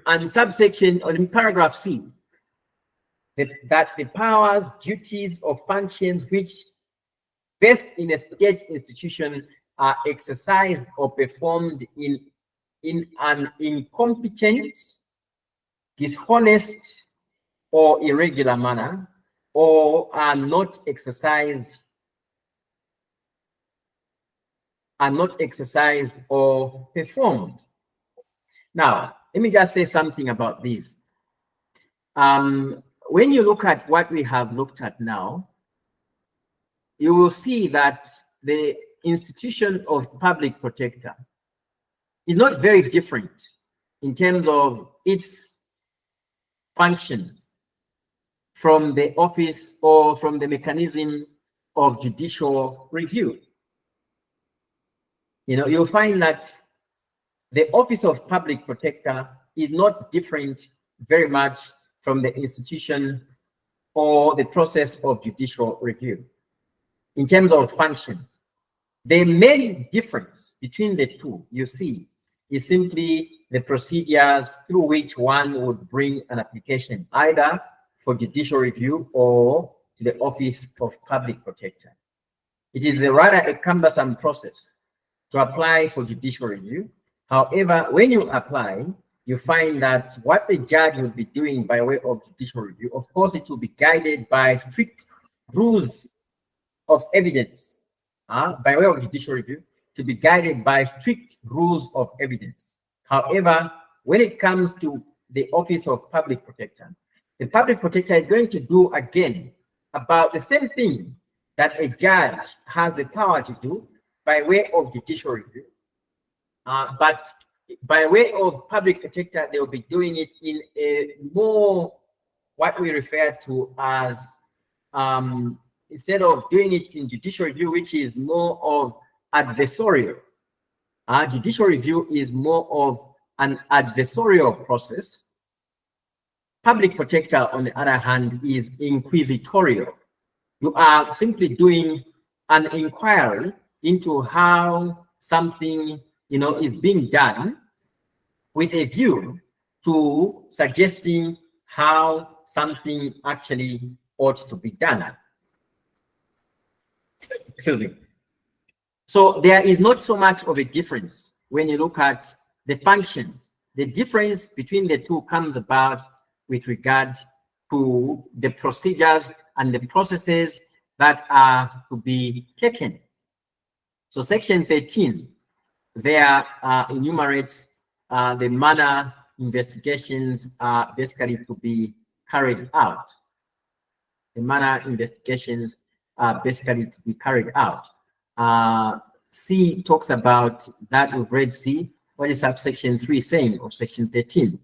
And subsection, or in paragraph C, that the powers, duties, or functions which vest in a state institution are exercised or performed in an incompetent, dishonest, or irregular manner, or are not exercised or performed. Now, let me just say something about these. When you look at what we have looked at now, you will see that the institution of public protector is not very different in terms of its function from the office or from the mechanism of judicial review. You know, you'll find that the office of public protector is not different very much from the institution or the process of judicial review in terms of functions. The main difference between the two, you see, is simply the procedures through which one would bring an application, either for judicial review or to the office of public protector. It is rather a cumbersome process to apply for judicial review. However, when you apply, you find that what the judge will be doing by way of judicial review, of course, it will be guided by strict rules of evidence, by way of judicial review, to be guided by strict rules of evidence. However, when it comes to the office of public protector, the public protector is going to do again about the same thing that a judge has the power to do by way of judicial review. But by way of public protector, they will be doing it in a more, what we refer to as, instead of doing it in judicial review, which is more of adversarial. Judicial review is more of an adversarial process. Public protector, on the other hand, is inquisitorial. You are simply doing an inquiry into how something, you know, is being done with a view to suggesting how something actually ought to be done. Excuse me. So there is not so much of a difference when you look at the functions. The difference between the two comes about with regard to the procedures and the processes that are to be taken. So section 13, there enumerates the manner investigations are basically to be carried out. The manner investigations are basically to be carried out. C talks about that. We've read C. What is subsection 3 saying of section 13?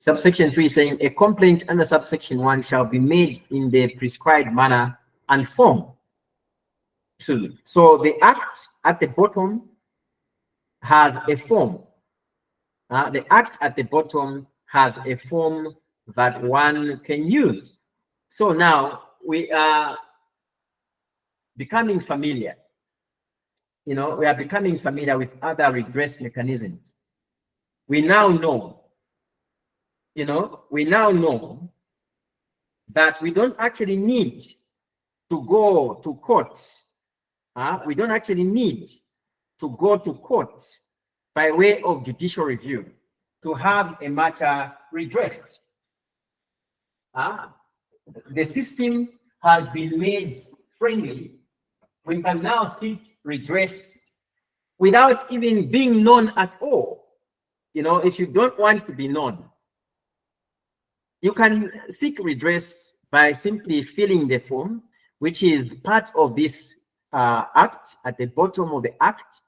Subsection 3 saying a complaint under subsection 1 shall be made in the prescribed manner and form. So the act at the bottom has a form. The act at the bottom has a form that one can use. So now we are becoming familiar. We are becoming familiar with other redress mechanisms. We now know, that we don't actually need to go to court. We don't actually need to go to court by way of judicial review to have a matter redressed. The system has been made friendly. We can now seek redress without even being known at all. If you don't want to be known, you can seek redress by simply filling the form, which is part of this act. At the bottom of the act,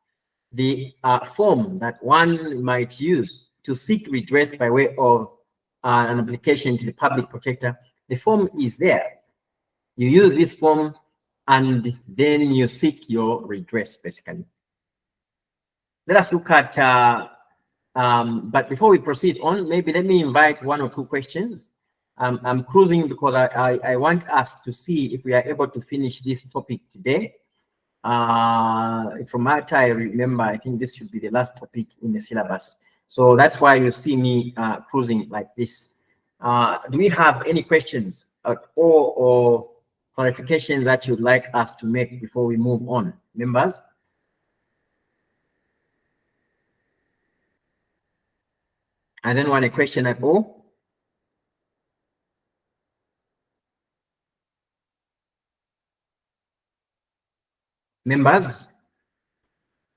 the form that one might use to seek redress by way of an application to the public protector, the form is there. You use this form and then you seek your redress, basically. Let us look at, but before we proceed on, maybe let me invite one or two questions. I'm cruising because I want us to see if we are able to finish this topic today. From what I remember, I think this should be the last topic in the syllabus. So that's why you see me cruising like this. Do we have any questions at all or clarifications that you'd like us to make before we move on, members? I don't want a question at all. Members?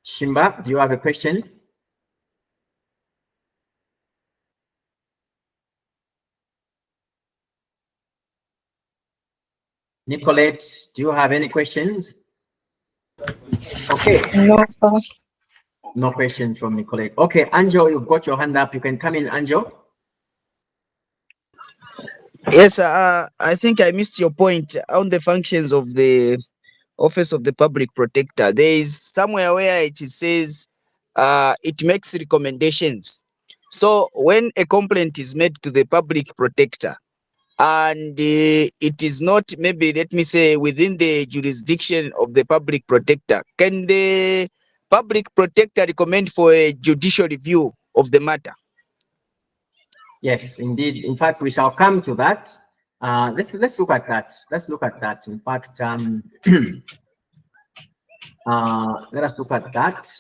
Shimba, do you have a question? Nicolette, do you have any questions? Okay. No, sir. No questions from Nicolette. Okay, Angel, you've got your hand up. You can come in, Angel. Yes, I think I missed your point on the functions of the Office of the Public Protector. There is somewhere where it says it makes recommendations. So when a complaint is made to the Public Protector and it is not, maybe let me say, within the jurisdiction of the Public Protector, can the Public Protector recommend for a judicial review of the matter? Yes, indeed. In fact, we shall come to that. Let's look at that. Let's look at that. In fact, let us look at that.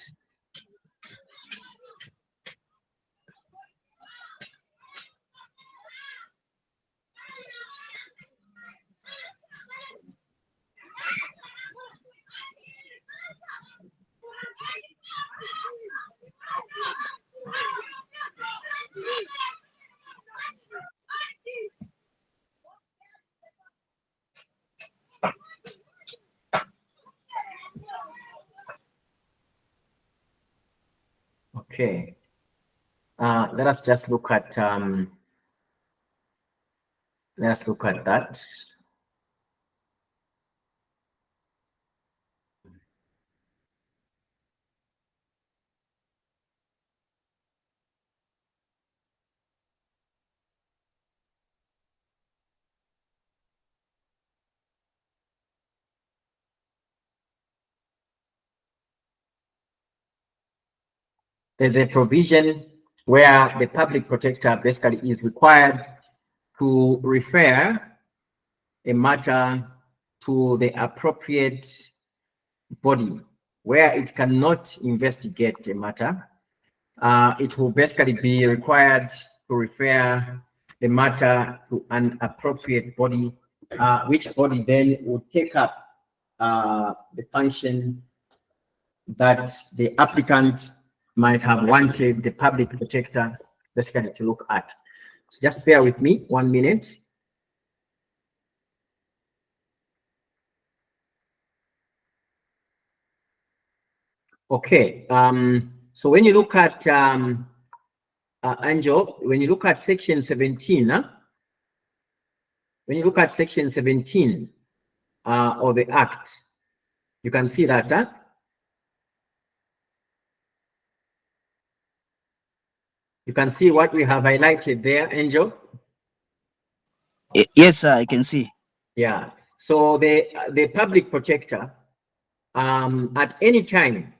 Okay. Let us just look at that. There's a provision where the public protector basically is required to refer a matter to the appropriate body where it cannot investigate a matter. It will basically be required to refer the matter to an appropriate body, which body then will take up the function that the applicant might have wanted the public protector basically to look at. So just bear with me 1 minute. Okay, so when you look at Angel, when you look at section 17, when you look at section 17 of the Act, you can see that. You can see what we have highlighted there, Angel. Yes, sir, I can see. Yeah. So the public protector, at any time,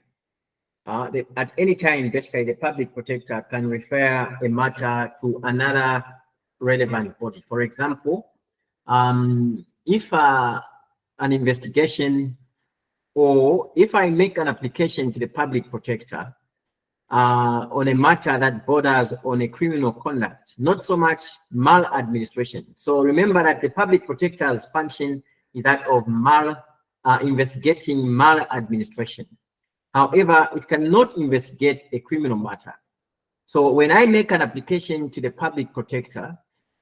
basically, the public protector can refer a matter to another relevant body. For example, if an investigation, or if I make an application to the public protector on a matter that borders on a criminal conduct, not so much maladministration. So remember that the public protector's function is that of investigating maladministration. However, it cannot investigate a criminal matter. So when I make an application to the public protector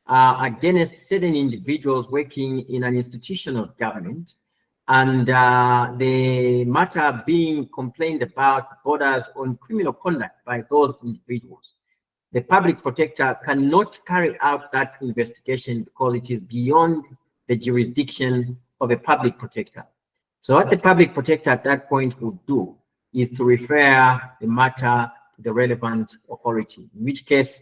against certain individuals working in an institution of government, and the matter being complained about borders on criminal conduct by those individuals, the public protector cannot carry out that investigation because it is beyond the jurisdiction of a public protector. So what the public protector at that point would do is to refer the matter to the relevant authority, in which case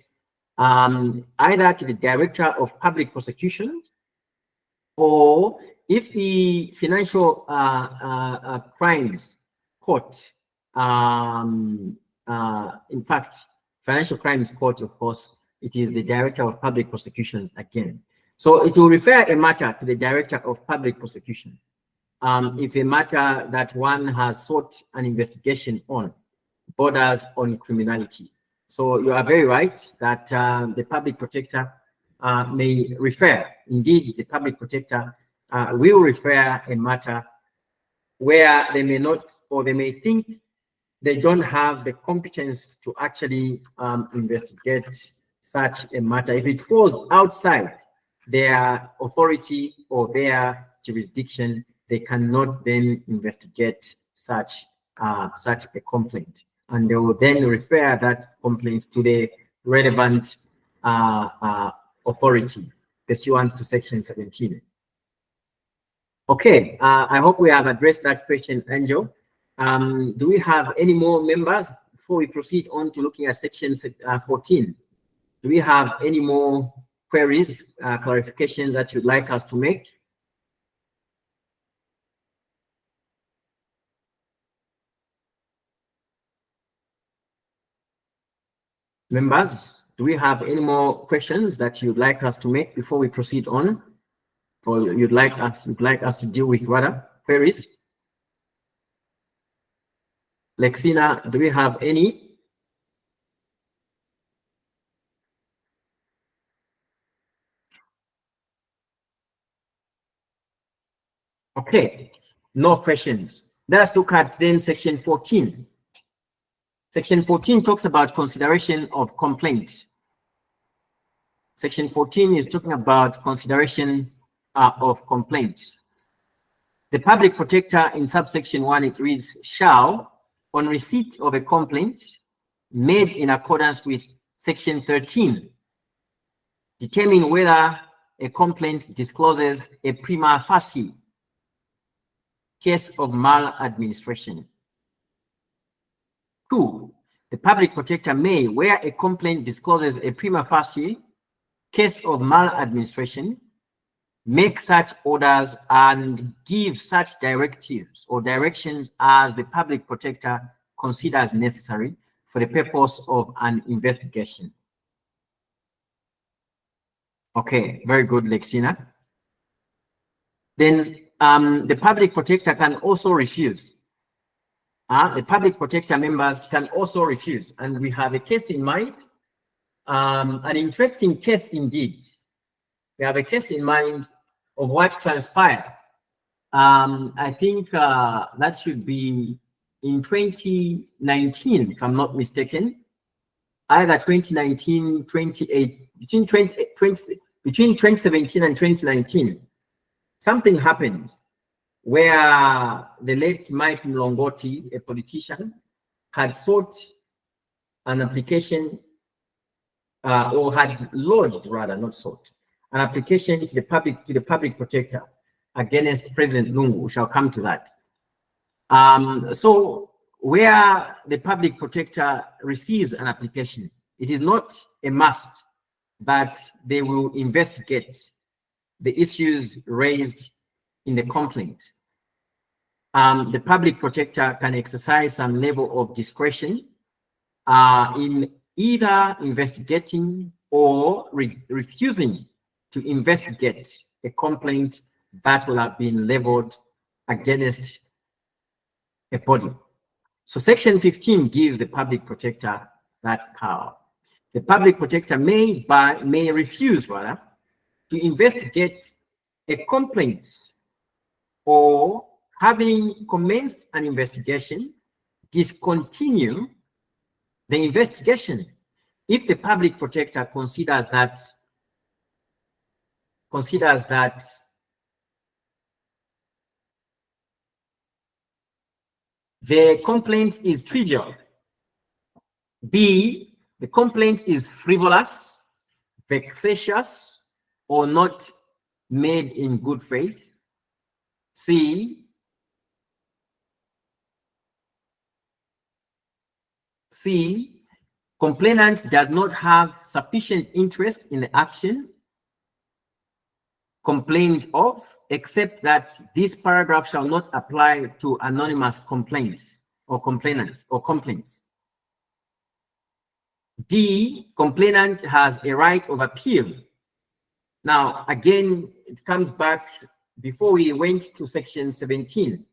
either to the Director of Public Prosecutions, or if the Financial Crimes Court, in fact, Financial Crimes Court, of course, it is the Director of Public Prosecutions again. So it will refer a matter to the Director of Public Prosecution if a matter that one has sought an investigation on borders on criminality. So you are very right that the public protector may refer. Indeed, the public protector will refer a matter where they may not, or they may think they don't have the competence to actually investigate such a matter. If it falls outside their authority or their jurisdiction, they cannot then investigate such a complaint, and they will then refer that complaint to the relevant authority pursuant to section 17. Okay, I hope we have addressed that question, Angel. Do we have any more members before we proceed on to looking at section 14? Do we have any more queries, clarifications that you'd like us to make? Members, do we have any more questions that you'd like us to make before we proceed on, or you'd like us to deal with rather queries? Lexina, do we have any? Okay, no questions. Let us look at then section 14. Section 14 talks about consideration of complaint. Section 14 is talking about consideration of complaint. The public protector in subsection 1, it reads, shall, on receipt of a complaint made in accordance with section 13, determine whether a complaint discloses a prima facie case of maladministration. 2, the public protector may, where a complaint discloses a prima facie case of maladministration, make such orders and give such directives or directions as the public protector considers necessary for the purpose of an investigation. Okay, very good, Lexina. Then the public protector can also refuse. The public protector members can also refuse. And we have a case in mind, an interesting case indeed. We have a case in mind of what transpired. I think that should be in 2019, if I'm not mistaken. Either 2019, 28, between 2017 and 2019, something happened where the late Mike Mlongoti, a politician, had sought an application or had lodged, rather, not sought, an application to the public protector against President Lungu. We shall come to that. So where the public protector receives an application, it is not a must that they will investigate the issues raised in the complaint. The public protector can exercise some level of discretion in either investigating or refusing to investigate a complaint that will have been leveled against a body. So Section 15 gives the public protector that power. The public protector may refuse, rather, to investigate a complaint, or having commenced an investigation, discontinue the investigation if the public protector considers that the complaint is trivial. B, the complaint is frivolous, vexatious, or not made in good faith. C, complainant does not have sufficient interest in the action complained of, except that this paragraph shall not apply to anonymous complaints or complainants or complaints. D, complainant has a right of appeal. Now, again, it comes back before we went to Section 17.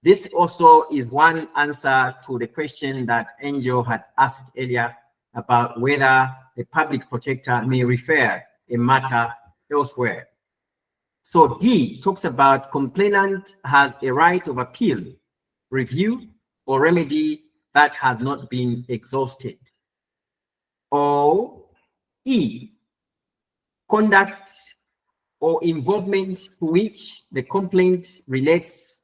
This also is one answer to the question that Angel had asked earlier about whether the public protector may refer a matter elsewhere. So D talks about complainant has a right of appeal, review, or remedy that has not been exhausted. Or E, conduct or involvement to which the complaint relates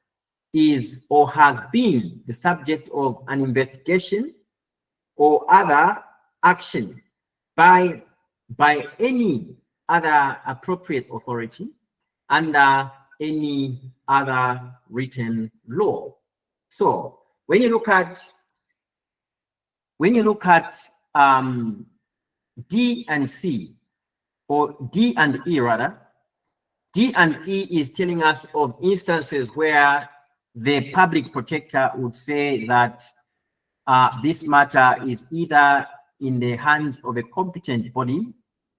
is or has been the subject of an investigation or other action by any other appropriate authority under any other written law. So when you look at D and C, or D and E rather, D and E is telling us of instances where the public protector would say that this matter is either in the hands of a competent body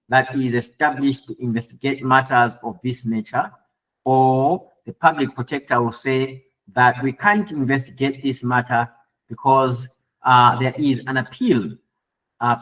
that is established to investigate matters of this nature, or the public protector will say that we can't investigate this matter because there is an appeal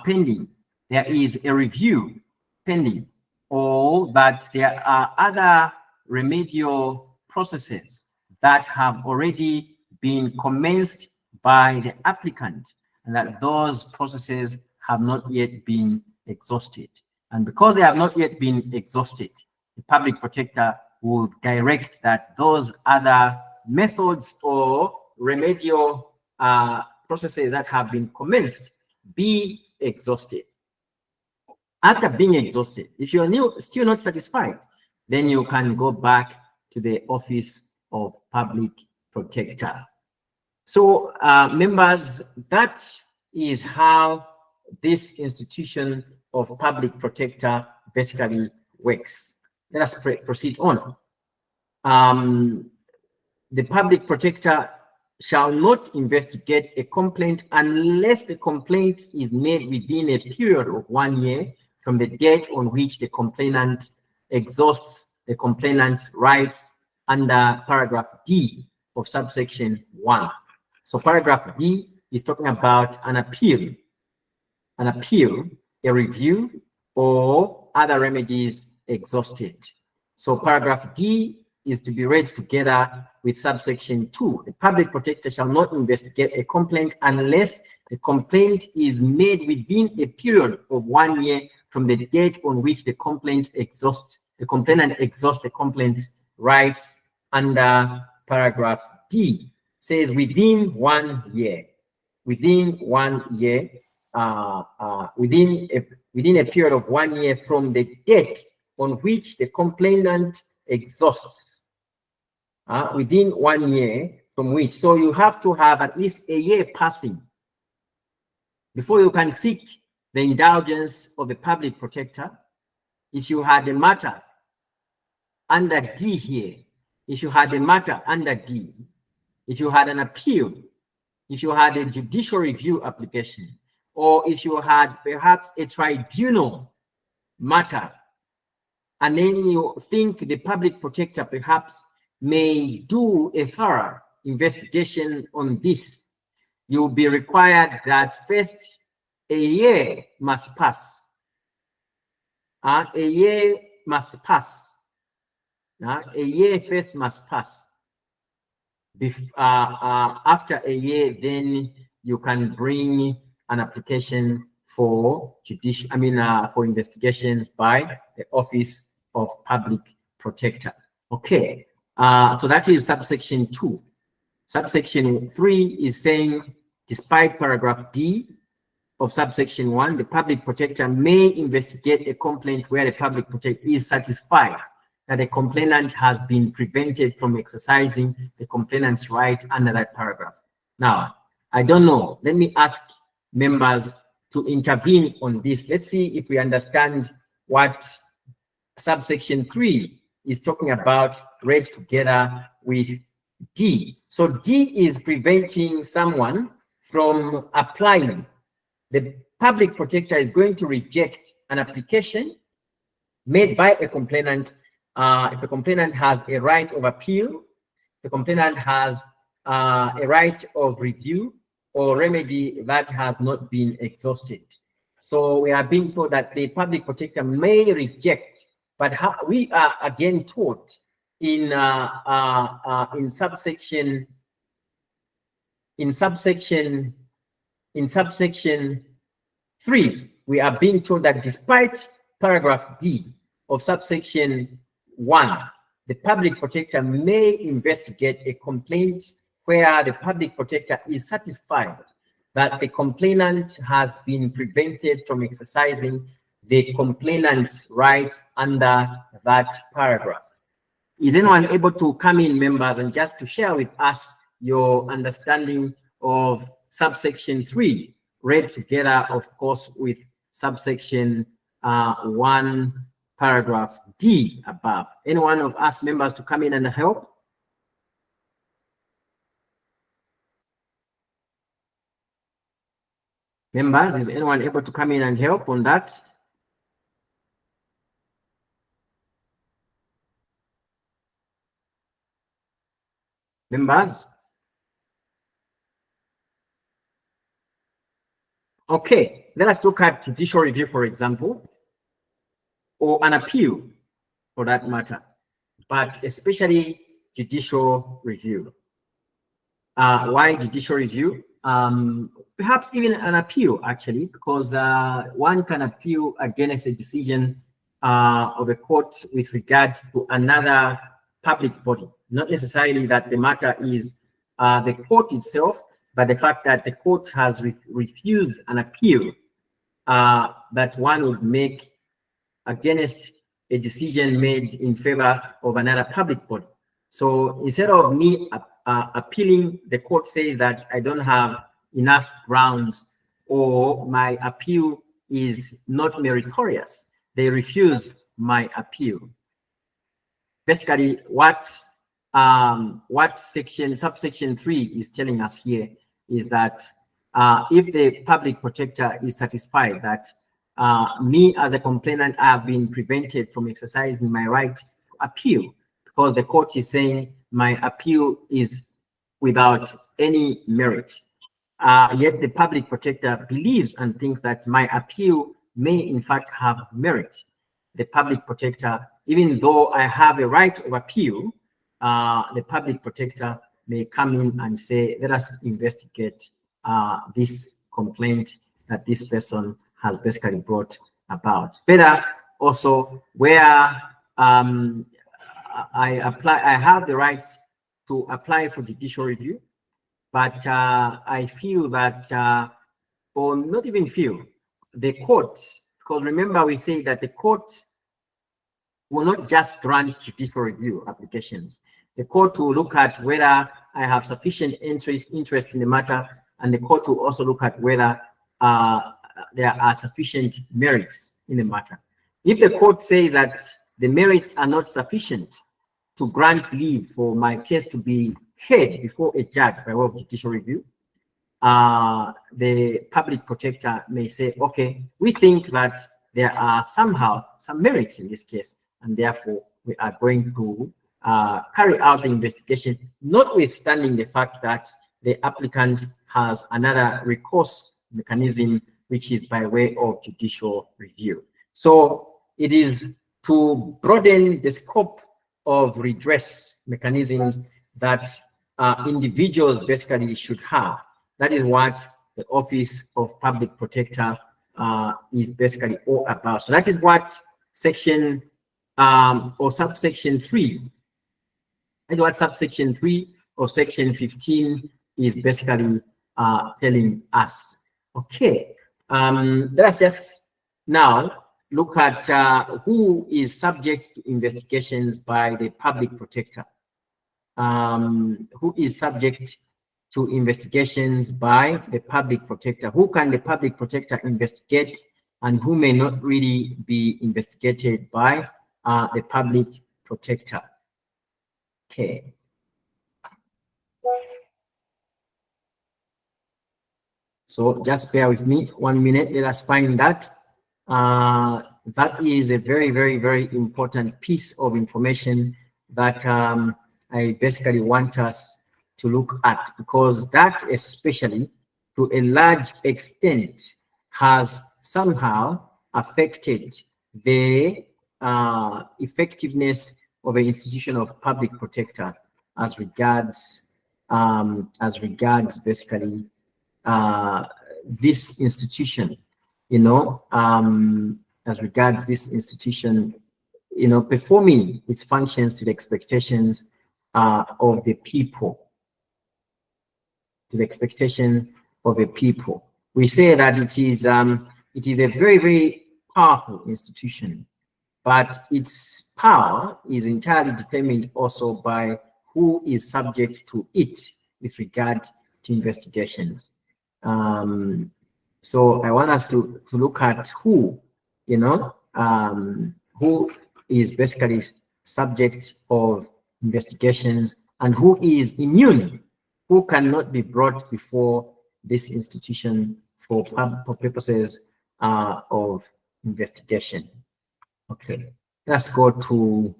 pending, there is a review pending, or that there are other remedial processes that have already been commenced by the applicant, and that those processes have not yet been exhausted. And because they have not yet been exhausted, the public protector would direct that those other methods or remedial processes that have been commenced be exhausted. After being exhausted, if you're still not satisfied, then you can go back to the Office of Public Protector. So members, that is how this institution of public protector basically works. Let us proceed on. The public protector shall not investigate a complaint unless the complaint is made within a period of 1 year from the date on which the complainant exhausts the complainant's rights under paragraph D of subsection 1. So paragraph D is talking about an appeal, a review, or other remedies exhausted. So paragraph D is to be read together with subsection 2. The public protector shall not investigate a complaint unless the complaint is made within a period of 1 year from the date on which the complainant exhausts the complaint's rights under paragraph D. Says within 1 year, within within a period of 1 year from the date on which the complainant exhausts. Within 1 year from which, so you have to have at least a year passing before you can seek the indulgence of the public protector. If you had a matter under D here, if you had a matter under D, if you had an appeal, if you had a judicial review application, or if you had perhaps a tribunal matter, and then you think the public protector perhaps may do a thorough investigation on this, you'll be required that first a year must pass. A year must pass. A year first must pass. After a year, then you can bring an application for for investigations by the Office of Public Protector. Okay, so that is subsection 2. Subsection 3 is saying, despite paragraph D of subsection 1, the public protector may investigate a complaint where the public protector is satisfied that the complainant has been prevented from exercising the complainant's right under that paragraph. Now, I don't know. Let me ask members to intervene on this. Let's see if we understand what subsection 3 is talking about, read together with D. So D is preventing someone from applying. The public protector is going to reject an application made by a complainant. If the complainant has a right of appeal, the complainant has a right of review or remedy that has not been exhausted. So we are being told that the public protector may reject, but we are again taught in subsection 3, we are being told that despite paragraph D of subsection 1, the public protector may investigate a complaint where the public protector is satisfied that the complainant has been prevented from exercising the complainant's rights under that paragraph. Is anyone able to come in, members, and just to share with us your understanding of subsection 3, read together, of course, with subsection 1, paragraph D above? Any one of us members to come in and help? Members, is anyone able to come in and help on that? Members? Okay, let us look at judicial review, for example, or an appeal for that matter, but especially judicial review. Why judicial review? Perhaps even an appeal, actually, because one can appeal against a decision of a court with regard to another public body. Not necessarily that the matter is the court itself, but the fact that the court has refused an appeal that one would make against a decision made in favor of another public body. So instead of me appealing, the court says that I don't have enough grounds or my appeal is not meritorious. They refuse my appeal. Basically, what subsection 3 is telling us here is that if the public protector is satisfied that me as a complainant, I have been prevented from exercising my right to appeal because the court is saying my appeal is without any merit. Yet the public protector believes and thinks that my appeal may in fact have merit. The public protector, even though I have a right of appeal, the public protector may come in and say, let us investigate this complaint that this person has basically brought about. Better also, where I have the right to apply for judicial review, but I feel that, or not even feel, the court, because remember we say that the court will not just grant judicial review applications. The court will look at whether I have sufficient interest in the matter, and the court will also look at whether there are sufficient merits in the matter. If the court says that the merits are not sufficient to grant leave for my case to be heard before a judge by way of judicial review, the public protector may say, okay, we think that there are somehow some merits in this case, and therefore we are going to carry out the investigation, notwithstanding the fact that the applicant has another recourse mechanism, which is by way of judicial review. So it is to broaden the scope of redress mechanisms that individuals basically should have. That is what the Office of Public Protector is basically all about. So that is what section or subsection 3, and what subsection 3 or section 15 is basically telling us. Okay, let's just now look at who is subject to investigations by the public protector. Who is subject to investigations by the public protector? Who can the public protector investigate, and who may not really be investigated by the public protector? Okay. So just bear with me 1 minute. Let us find that. That is a very, very, very important piece of information that I basically want us to look at, because that especially to a large extent has somehow affected the effectiveness of an institution of public protector as regards basically this institution, you know, as regards this institution, you know, performing its functions to the expectations of the people, to the expectation of the people. We say that it is a very, very powerful institution, but its power is entirely determined also by who is subject to it with regard to investigations. So I want us to look at who, you know, who is basically subject of investigations and who is immune, who cannot be brought before this institution for purposes of investigation. Okay, let's go to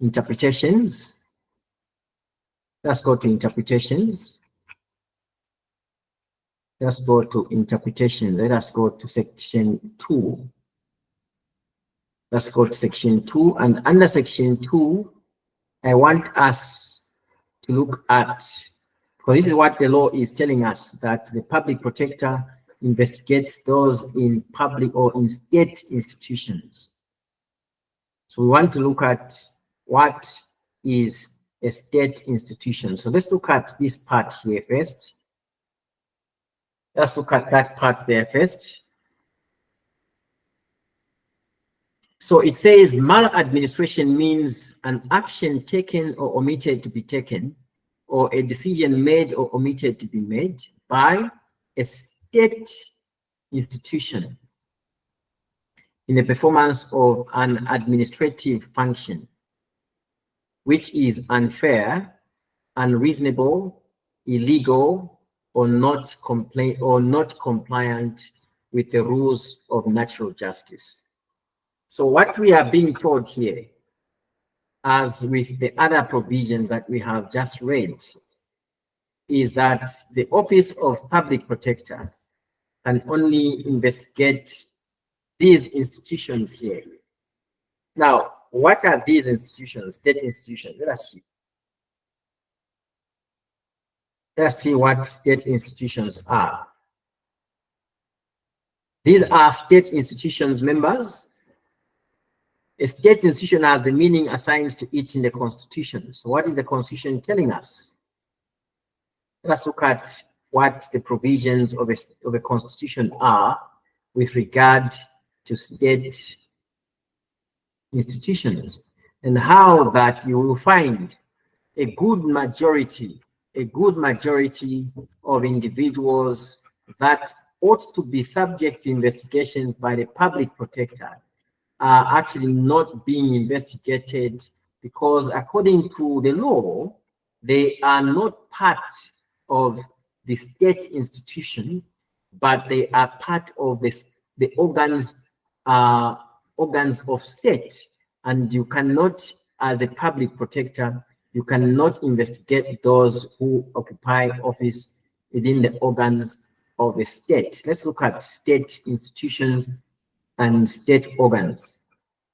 interpretations. Let's go to interpretations. Let's go to interpretation. Let us go to section 2. Let's go to section 2, and under section 2, I want us to look at, because this is what the law is telling us, that the public protector investigates those in public or in state institutions. So we want to look at what is a state institution. So let's look at this part here first. Let's look at that part there first. So it says maladministration means an action taken or omitted to be taken, or a decision made or omitted to be made by a state institution in the performance of an administrative function, which is unfair, unreasonable, illegal, or not compliant with the rules of natural justice. So what we are being told here, as with the other provisions that we have just read, is that the Office of Public Protector can only investigate these institutions here. Now, what are these institutions, state institutions? Let us see. Let's see what state institutions are. These are state institutions members. A state institution has the meaning assigned to it in the Constitution. So what is the Constitution telling us? Let's look at what the provisions of a constitution are with regard to state institutions, and how that you will find a good majority of individuals that ought to be subject to investigations by the public protector are actually not being investigated because according to the law, they are not part of the state institution, but they are part of the organs of state. And you cannot, as a public protector, you cannot investigate those who occupy office within the organs of the state. Let's look at state institutions and state organs.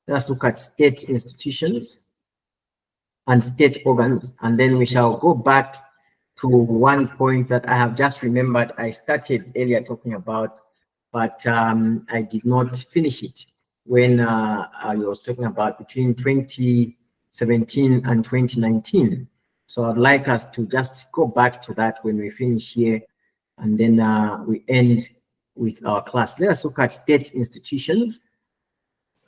Let's look at state institutions and state organs, and then we shall go back to one point that I have just remembered I started earlier talking about, but I did not finish it when I was talking about between 2017 and 2019. So I'd like us to just go back to that when we finish here, and then we end with our class. Let us look at state institutions,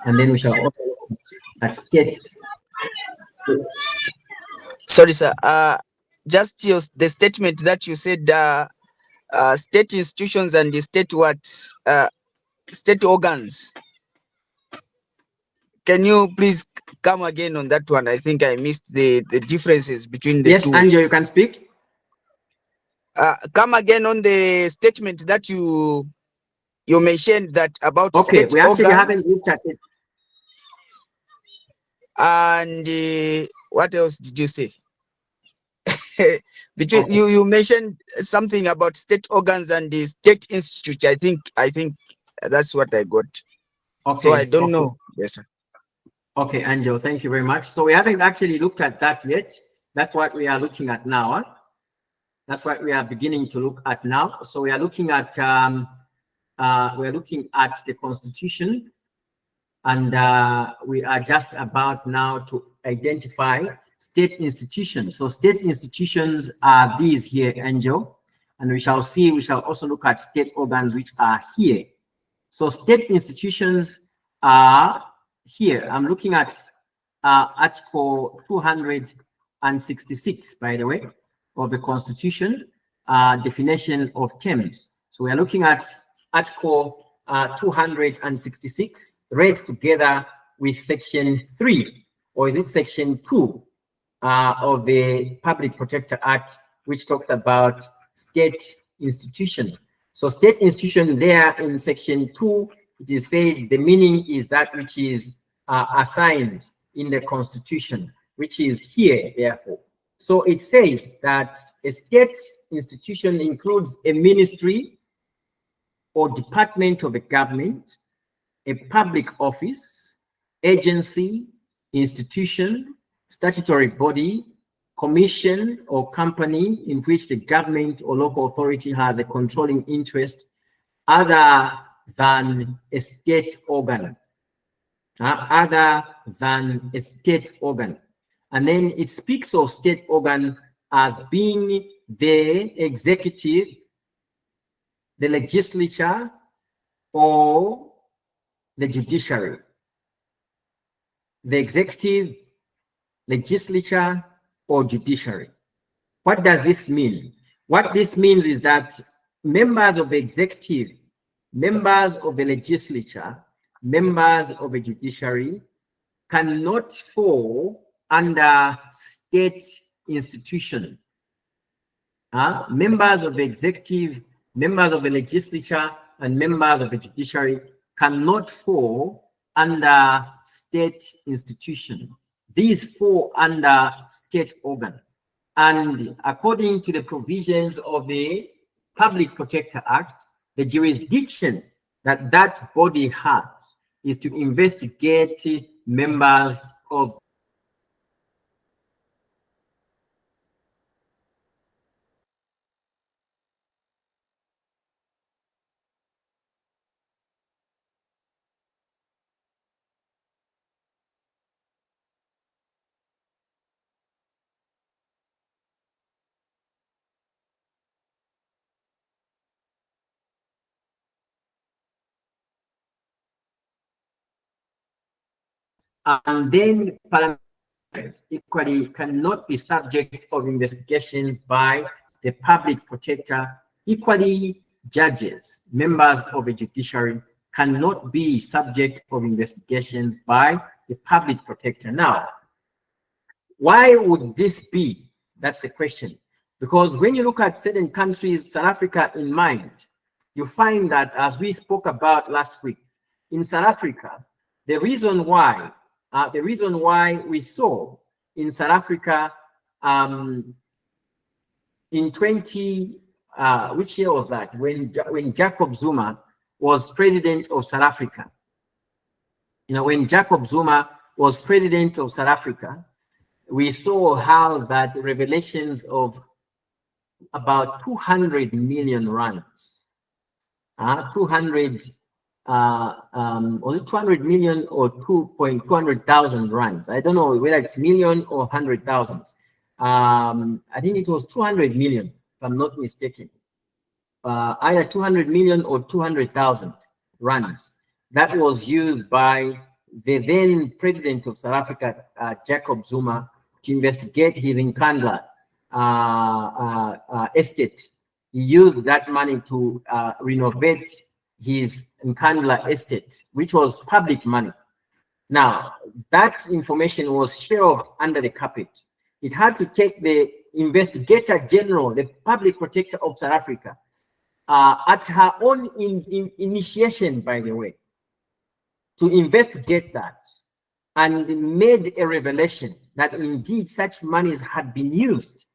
and then we shall also look at state. Sorry, sir. Just the statement that you said, state institutions and the state what? State organs. Can you please come again on that one? I think I missed the differences between the Yes, two. Angel, you can speak. Come again on the statement that you mentioned that about Okay, state we actually organs haven't looked at it. and what else did you say? Between Okay. you mentioned something about state organs and the state institute. I think that's what I got. Okay. So I don't okay. know. Yes, sir. Okay, Angel, thank you very much. So we haven't actually looked at that yet. That's what we are looking at now. Huh? That's what we are beginning to look at now. So we are looking at the Constitution, and we are just about now to identify state institutions. So state institutions are these here, Angel, and we shall also look at state organs, which are here. So state institutions are here. I'm looking at Article 266, by the way, of the Constitution, definition of terms. So we are looking at Article 266 read together with Section 3, or is it Section 2 of the Public Protector Act, which talks about state institution. So state institution there in Section 2, it is said the meaning is that which is assigned in the Constitution, which is here, therefore. So it says that a state institution includes a ministry or department of a government, a public office, agency, institution, statutory body, commission or company in which the government or local authority has a controlling interest other than a state organ. Other than a state organ. And then it speaks of state organ as being the executive, the legislature, or the judiciary. The executive, legislature, or judiciary. What does this mean? What this means is that members of the executive, members of the legislature, members of the judiciary cannot fall under state institution. Members of the executive, members of the legislature, and members of the judiciary cannot fall under state institution. These fall under state organ. And according to the provisions of the Public Protector Act, the jurisdiction that that body has is to investigate members of And then parliamentarians equally cannot be subject of investigations by the public protector. Equally, judges, members of the judiciary cannot be subject of investigations by the public protector. Now, why would this be? That's the question. Because when you look at certain countries, South Africa in mind, you find that, as we spoke about last week, in South Africa, the reason why we saw in South Africa in 20 which year was that, when Jacob Zuma was president of South Africa? You know, when Jacob Zuma was president of South Africa, we saw how that revelations of about 200 million rands, only 200 million or 200,000 rands. I don't know whether it's million or 100,000. I think it was 200 million, if I'm not mistaken. Either 200 million or 200,000 rands. That was used by the then president of South Africa, Jacob Zuma, to investigate his Nkandla estate. He used that money to renovate his Nkandla estate, which was public money. Now, that information was shelved under the carpet. It had to take the investigator general, the public protector of South Africa, at her own initiation, by the way, to investigate that, and made a revelation that indeed such monies had been used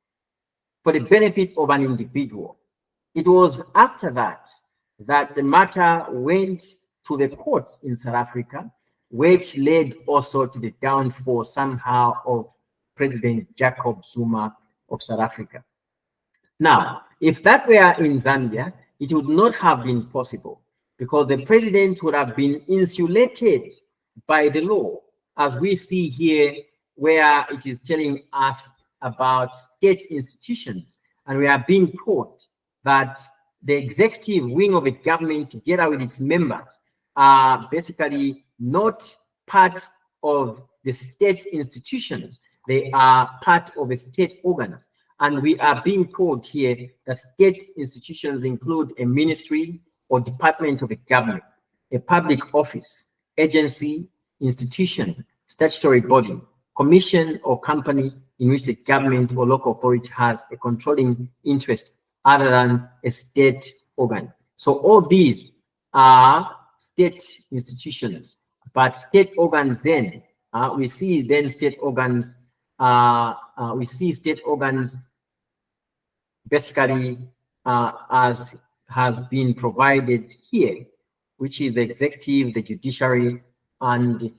for the benefit of an individual. It was after that that the matter went to the courts in South Africa, which led also to the downfall somehow of President Jacob Zuma of South Africa. Now, if that were in Zambia, it would not have been possible, because the president would have been insulated by the law, as we see here, where it is telling us about state institutions. And we are being taught that the executive wing of a government, together with its members, are basically not part of the state institutions. They are part of the state organs. And we are being told here that state institutions include a ministry or department of a government, a public office, agency, institution, statutory body, commission or company in which the government or local authority has a controlling interest other than a state organ. So all these are state institutions, but state organs then, we see state organs basically as has been provided here, which is the executive, the judiciary, and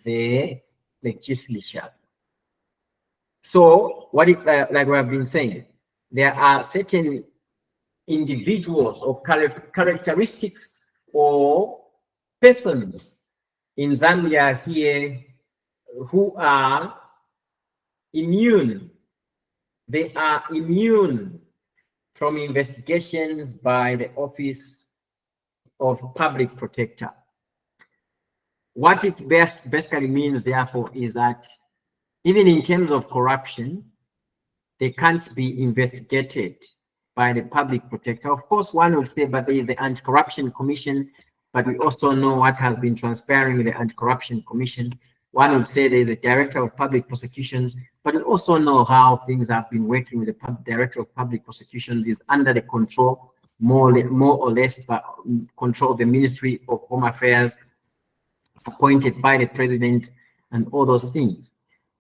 the legislature. So what it, like we have been saying, there are certain individuals or characteristics or persons in Zambia here who are immune. They are immune from investigations by the Office of Public Protector. What it basically means, therefore, is that even in terms of corruption, they can't be investigated by the public protector. Of course, one would say, but there is the Anti-Corruption Commission, but we also know what has been transpiring with the Anti-Corruption Commission. One would say there is a Director of Public Prosecutions, but we also know how things have been working with the Director of Public Prosecutions is under the control, more or less, control of the Ministry of Home Affairs, appointed by the President, and all those things.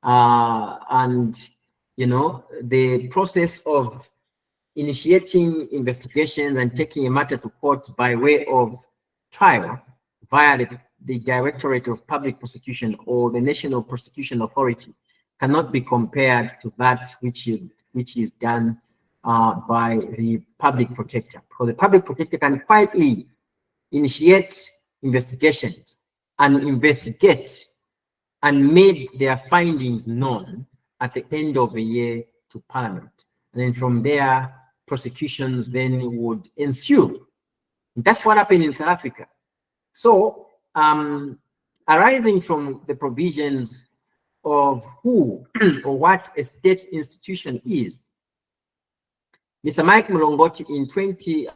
And, you know, the process of initiating investigations and taking a matter to court by way of trial via the Directorate of Public Prosecution or the National Prosecution Authority cannot be compared to that which is done by the public protector. Because the public protector can quietly initiate investigations and investigate and make their findings known at the end of the year to Parliament. And then from there, prosecutions then would ensue. That's what happened in South Africa. So arising from the provisions of who or what a state institution is. Mr. Mike Mulongoti in 20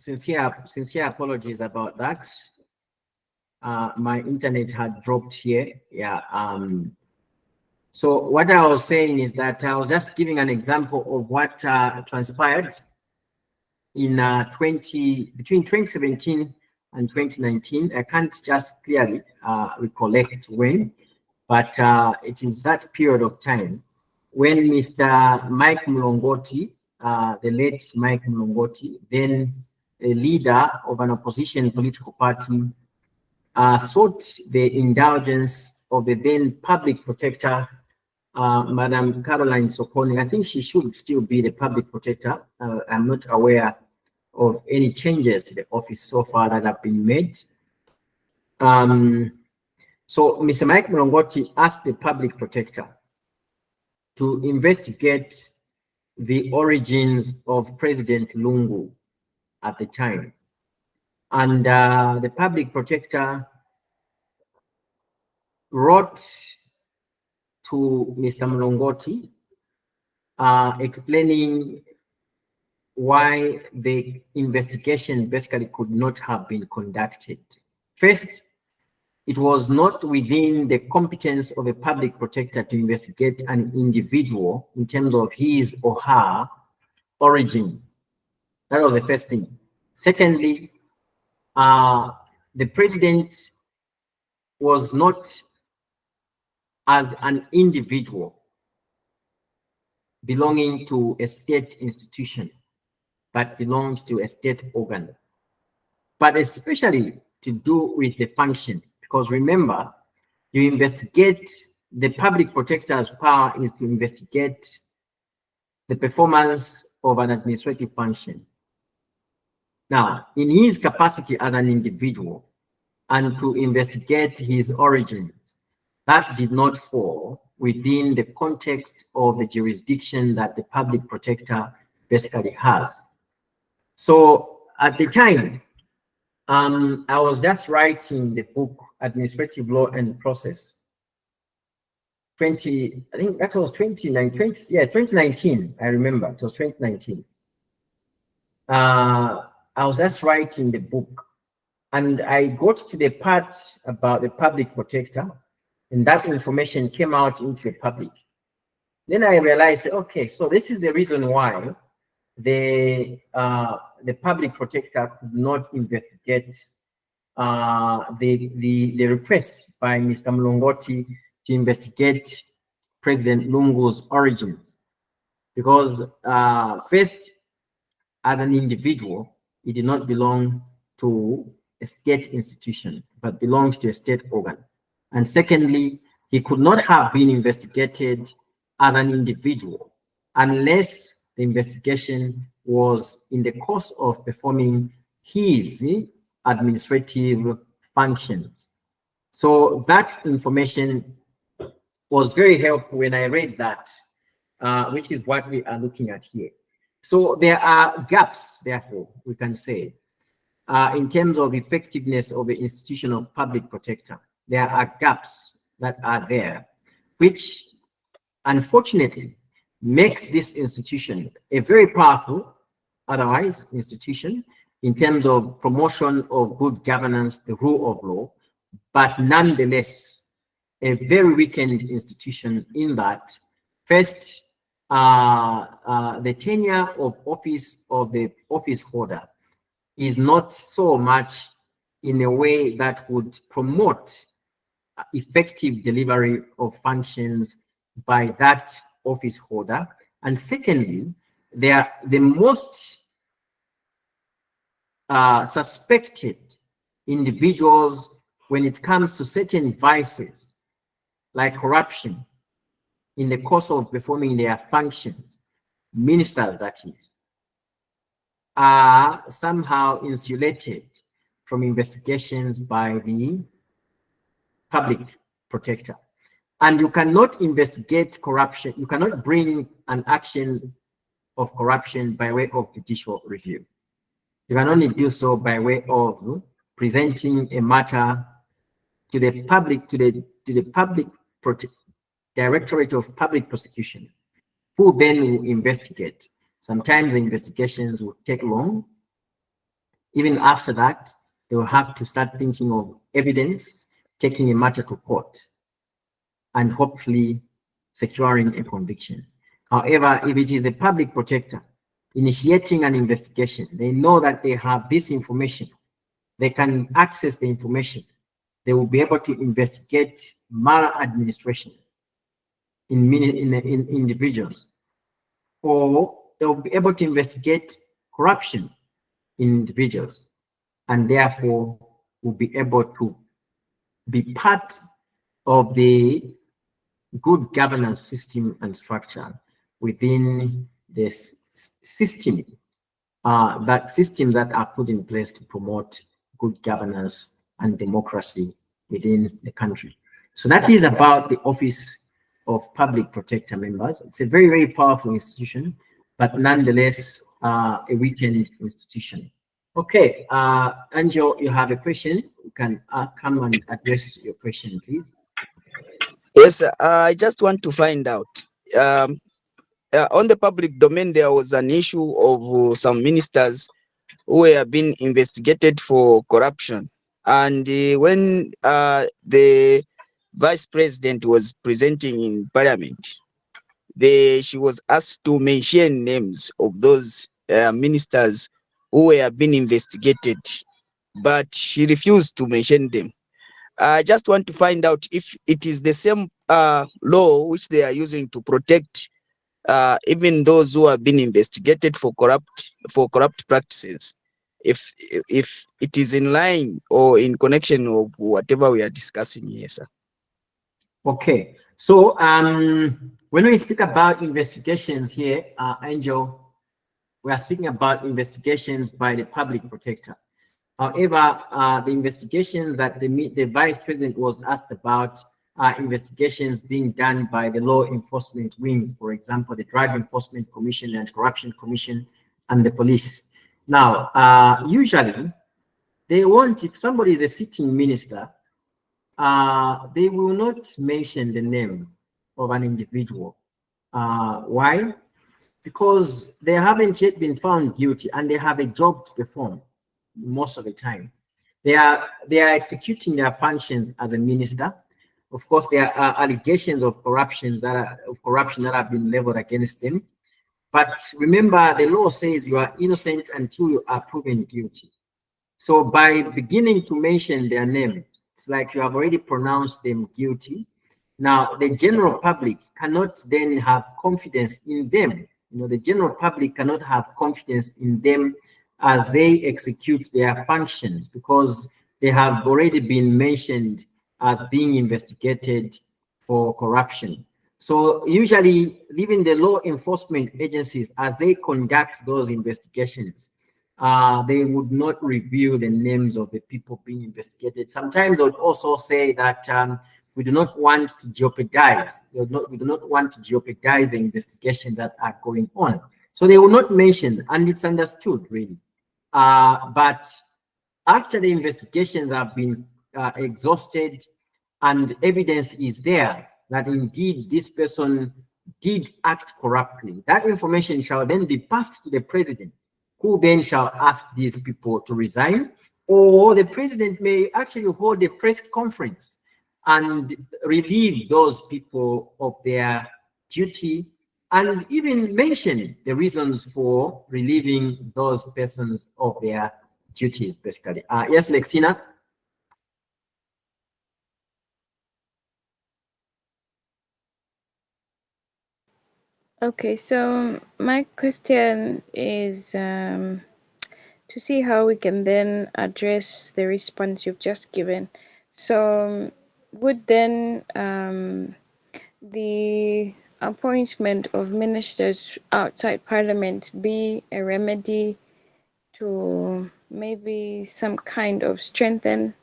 sincere apologies about that. My internet had dropped here. Yeah. So what I was saying is that I was just giving an example of what transpired in between 2017 and 2019. I can't just clearly recollect when, but it is that period of time when Mr. Mike Mulongoti, the late Mike Mulongoti, then a leader of an opposition political party, sought the indulgence of the then public protector, Madam Caroline Sokoni. I think she should still be the public protector. I'm not aware of any changes to the office so far that have been made. So Mr. Mike Mulongoti asked the public protector to investigate the origins of President Lungu at the time. And the public protector wrote to Mr. Mulongoti explaining why the investigation basically could not have been conducted. First, it was not within the competence of a public protector to investigate an individual in terms of his or her origin. That was the first thing. Secondly, the president was not, as an individual, belonging to a state institution, but belongs to a state organ, but especially to do with the function. Because remember, you investigate, the public protector's power is to investigate the performance of an administrative function. Now, in his capacity as an individual and to investigate his origins, that did not fall within the context of the jurisdiction that the public protector basically has. So at the time, I was just writing the book, Administrative Law and Process, I think that was 2019. I remember it was 2019. I was just writing the book, and I got to the part about the public protector, and that information came out into the public. Then I realized, okay, so this is the reason why the public protector could not investigate the request by Mr. Mlongoti to investigate President Lungu's origins, because first, as an individual, he did not belong to a state institution, but belongs to a state organ. And secondly, he could not have been investigated as an individual unless the investigation was in the course of performing his administrative functions. So that information was very helpful when I read that, which is what we are looking at here. So there are gaps, therefore, we can say, in terms of effectiveness of the institution of public protector. There are gaps that are there, which unfortunately makes this institution a very powerful, otherwise, institution in terms of promotion of good governance, the rule of law, but nonetheless, a very weakened institution in that, first, the tenure of office of the office holder is not so much in a way that would promote effective delivery of functions by that office holder. And secondly, they are the most suspected individuals when it comes to certain vices like corruption in the course of performing their functions, ministers that is, are somehow insulated from investigations by the public protector. And you cannot investigate corruption, you cannot bring an action of corruption by way of judicial review. You can only do so by way of presenting a matter to the public, to the public Directorate of Public Prosecution, who then will investigate. Sometimes the investigations will take long. Even after that, they will have to start thinking of evidence, taking a matter to court, and hopefully securing a conviction. However, if it is a public protector initiating an investigation, they know that they have this information. They can access the information. They will be able to investigate maladministration in individuals, or they'll be able to investigate corruption in individuals, and therefore will be able to be part of the good governance system and structure within this system, that are put in place to promote good governance and democracy within the country. So that is about the Office of Public Protector members. It's a very, very powerful institution, but nonetheless a weakened institution. Okay, Angel, you have a question. You can come and address your question, please. Yes, I just want to find out. On the public domain, there was an issue of some ministers who were being investigated for corruption. And when the vice president was presenting in parliament, she was asked to mention names of those ministers who were being investigated, but she refused to mention them. I just want to find out if it is the same law which they are using to protect even those who have been investigated for corrupt practices, if it is in line or in connection of whatever we are discussing here, sir. Okay, so when we speak about investigations here, Angel, we are speaking about investigations by the public protector. However, the investigations that the vice president was asked about are investigations being done by the law enforcement wings, for example, the Drug Enforcement Commission and Corruption Commission and the police. Now, usually, they want, if somebody is a sitting minister, they will not mention the name of an individual. Why? Because they haven't yet been found guilty and they have a job to perform most of the time. They are executing their functions as a minister. Of course, there are allegations of corruption that have been leveled against them. But remember, the law says you are innocent until you are proven guilty. So by beginning to mention their name, it's like you have already pronounced them guilty. Now, the general public cannot then have confidence in them. The general public cannot have confidence in them as they execute their functions because they have already been mentioned as being investigated for corruption. So usually, even the law enforcement agencies, as they conduct those investigations, they would not reveal the names of the people being investigated. Sometimes they would also say that we do not want to jeopardize. We do not want to jeopardize the investigations that are going on. So they will not mention, and it's understood really. But after the investigations have been exhausted and evidence is there that indeed this person did act corruptly, that information shall then be passed to the president, who then shall ask these people to resign, or the president may actually hold a press conference and relieve those people of their duty and even mention the reasons for relieving those persons of their duties, basically. Yes, Lexina? Okay, so my question is to see how we can then address the response you've just given. So would then the appointment of ministers outside Parliament be a remedy to maybe some kind of strengthen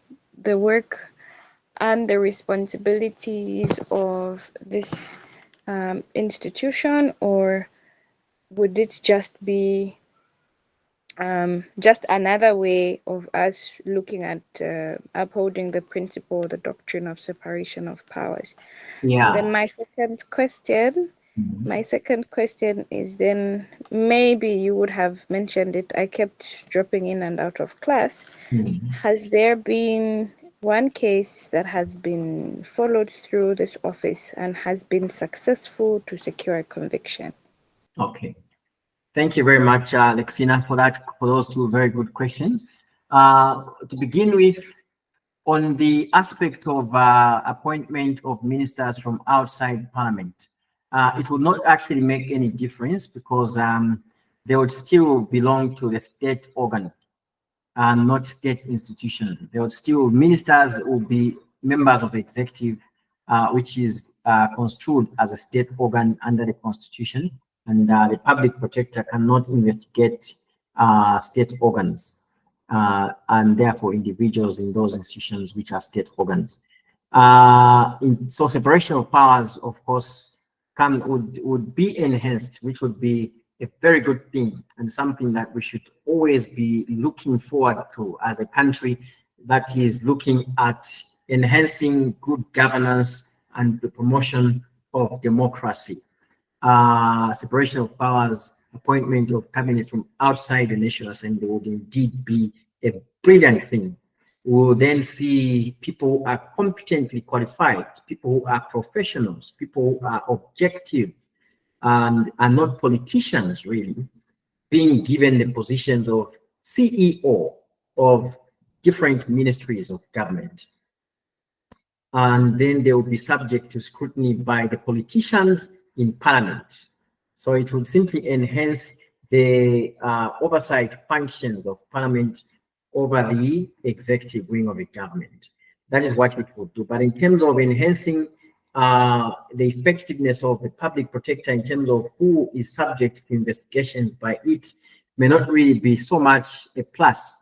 the work and the responsibilities of this institution, or would it just be just another way of us looking at upholding the principle, the doctrine of separation of powers? Yeah. Then my second question is then maybe you would have mentioned it. I kept dropping in and out of class. Has there been one case that has been followed through this office and has been successful to secure a conviction? Okay. Thank you very much, Lexina, for those two very good questions. To begin with, on the aspect of appointment of ministers from outside Parliament, it would not actually make any difference because they would still belong to the state organ and not state institution. They would still, ministers will be members of the executive, which is construed as a state organ under the constitution, and the public protector cannot investigate state organs and therefore individuals in those institutions which are state organs. So separation of powers, of course, would be enhanced, which would be a very good thing and something that we should always be looking forward to as a country that is looking at enhancing good governance and the promotion of democracy. Separation of powers, appointment of cabinet from outside the National Assembly would indeed be a brilliant thing. We'll then see people who are competently qualified, people who are professionals, people who are objective and are not politicians really, being given the positions of CEO of different ministries of government. And then they will be subject to scrutiny by the politicians in Parliament. So it would simply enhance the oversight functions of Parliament over the executive wing of the government. That is what it would do. But in terms of enhancing the effectiveness of the public protector in terms of who is subject to investigations by it may not really be so much a plus.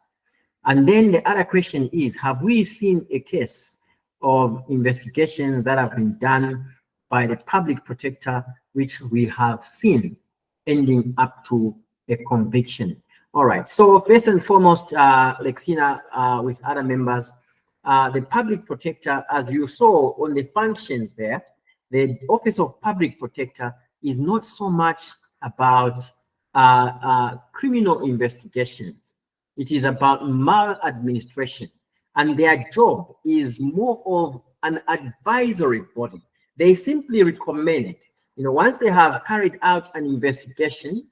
And then the other question is, have we seen a case of investigations that have been done by the public protector, which we have seen ending up to a conviction? All right, so first and foremost, Lexina, with other members, the public protector, as you saw on the functions there, the Office of Public Protector is not so much about criminal investigations. It is about maladministration. And their job is more of an advisory body. They simply recommend, once they have carried out an investigation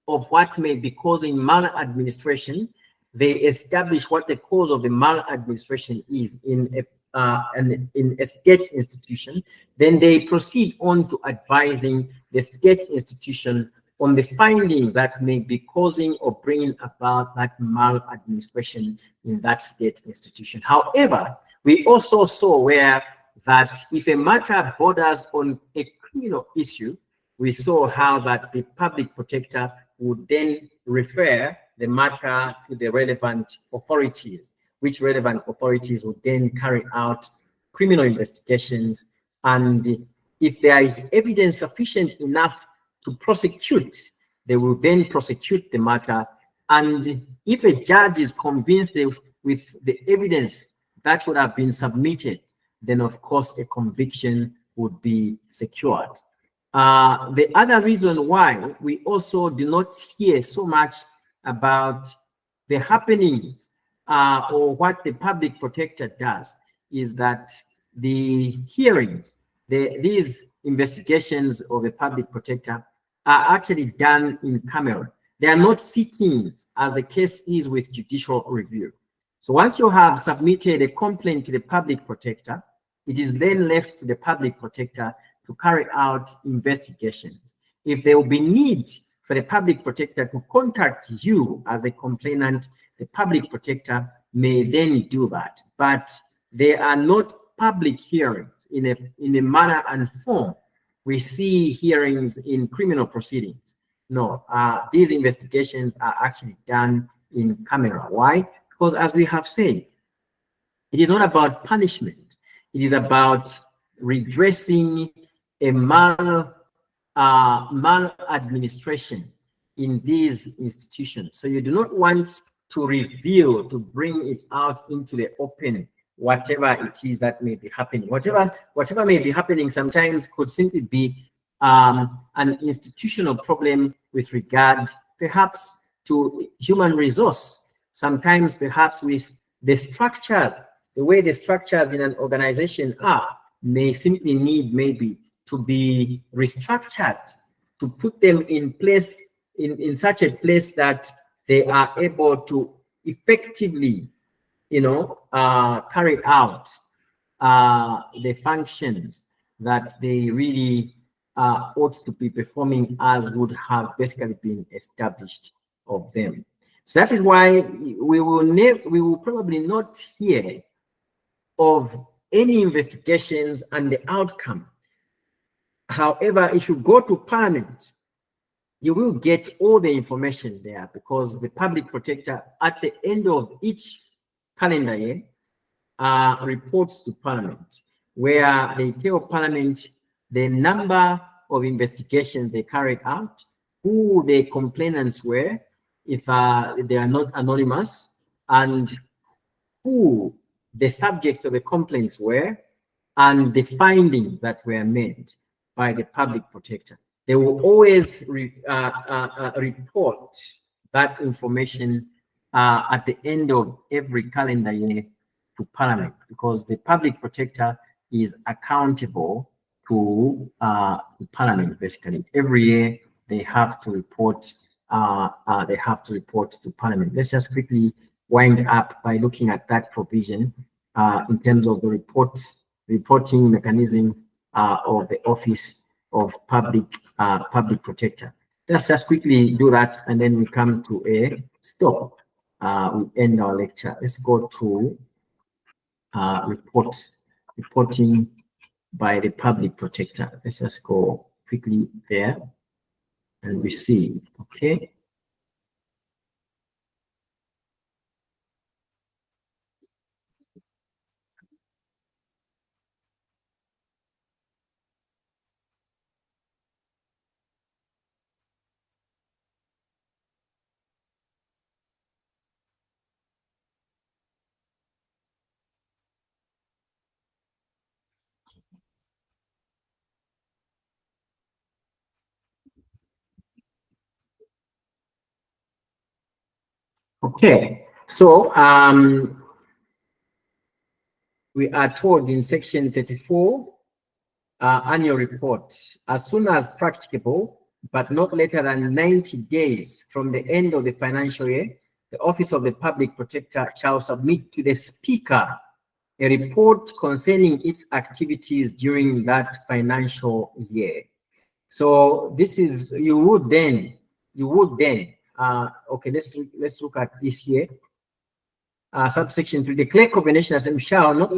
of what may be causing maladministration, they establish what the cause of the maladministration is in a state institution. Then they proceed on to advising the state institution on the findings that may be causing or bringing about that maladministration in that state institution. However, we also saw where that if a matter borders on a criminal issue, we saw how that the public protector would then refer the matter to the relevant authorities, which relevant authorities would then carry out criminal investigations. And if there is evidence sufficient enough to prosecute, they will then prosecute the matter. And if a judge is convinced with the evidence that would have been submitted, then of course a conviction would be secured. The other reason why we also do not hear so much about the happenings or what the public protector does is that the hearings, these investigations of the public protector are actually done in camera. They are not sittings as the case is with judicial review. So once you have submitted a complaint to the public protector, it is then left to the public protector to carry out investigations. If there will be need for the public protector to contact you as the complainant, the public protector may then do that. But they are not public hearings in a manner and form we see hearings in criminal proceedings. No, these investigations are actually done in camera. Why? Because as we have said, it is not about punishment. It is about redressing a maladministration in these institutions. So you do not want to reveal, to bring it out into the open, whatever it is that may be happening. Whatever may be happening sometimes could simply be an institutional problem with regard perhaps to human resource, sometimes perhaps with the structures, the way the structures in an organization are, may simply need maybe to be restructured, to put them in place, in such a place that they are able to effectively, carry out the functions that they really ought to be performing as would have basically been established of them. So that is why we will probably not hear of any investigations and the outcome. However, if you go to Parliament, you will get all the information there, because the public protector at the end of each calendar year reports to Parliament, where they tell Parliament the number of investigations they carried out, who the complainants were, if they are not anonymous, and who the subjects of the complaints were, and the findings that were made by the public protector. They will always report that information at the end of every calendar year to Parliament, because the public protector is accountable to Parliament. Basically, every year they have to report. They have to report to Parliament. Let's just quickly wind up by looking at that provision in terms of the reporting mechanism of the Office of Public Protector. Let's just quickly do that, and then we come to a stop. We end our lecture. Let's go to reporting by the Public Protector. Let's just go quickly there and receive. Okay. Okay, so we are told in section 34, annual report, as soon as practicable, but not later than 90 days from the end of the financial year, the Office of the Public Protector shall submit to the Speaker a report concerning its activities during that financial year. So this is, you would then, okay, let's look at this here. Subsection 3, the clerk of the National Assembly shall not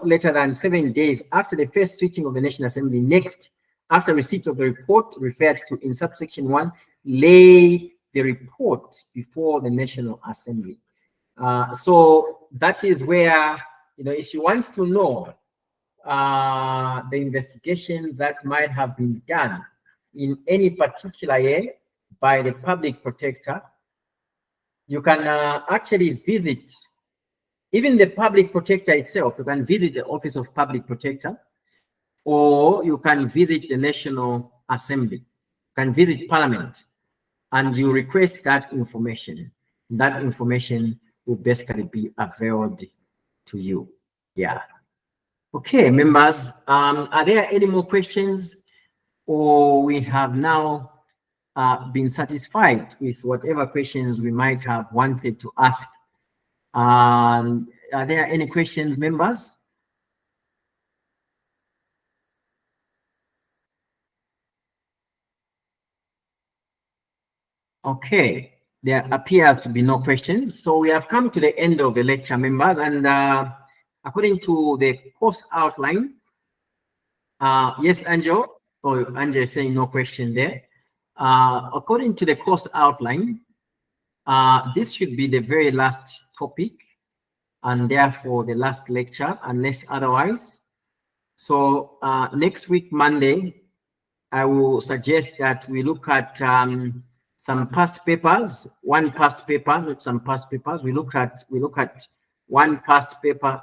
later than 7 days after the first sitting of the National Assembly, next after receipt of the report referred to in subsection 1, lay the report before the National Assembly. So that is where, you know, if you want to know the investigation that might have been done in any particular year by the public protector, you can actually visit even the public protector itself. You can visit the Office of Public Protector, or you can visit the National Assembly, you can visit Parliament, and you request that information. That information will basically be availed to you. Yeah. Okay, members, are there any more questions, or we have now been satisfied with whatever questions we might have wanted to ask? Are there any questions, members? Okay, there appears to be no questions. So we have come to the end of the lecture, members, and according to the course outline, yes, Angel. Oh, Angel is saying no question there. According to the course outline, this should be the very last topic, and therefore the last lecture, unless otherwise. So next week, Monday, I will suggest that we look at some past papers, one past paper, not some past papers. We look at one past paper,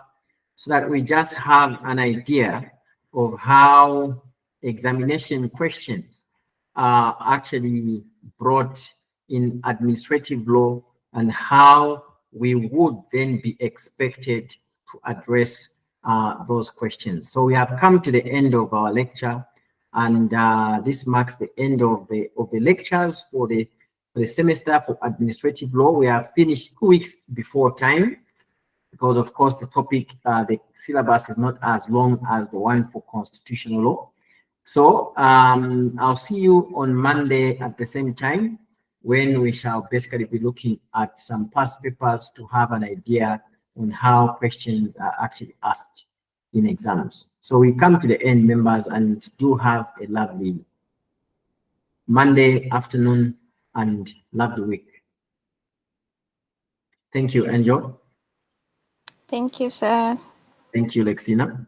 so that we just have an idea of how examination questions are actually brought in administrative law, and how we would then be expected to address those questions. So we have come to the end of our lecture, and this marks the end of the lectures for the semester for administrative law. We have finished 2 weeks before time, because of course the topic, the syllabus is not as long as the one for constitutional law. So I'll see you on Monday at the same time, when we shall basically be looking at some past papers to have an idea on how questions are actually asked in exams. So we come to the end, members, and do have a lovely Monday afternoon and lovely week. Thank you, Angel. Thank you, sir. Thank you, Lexina.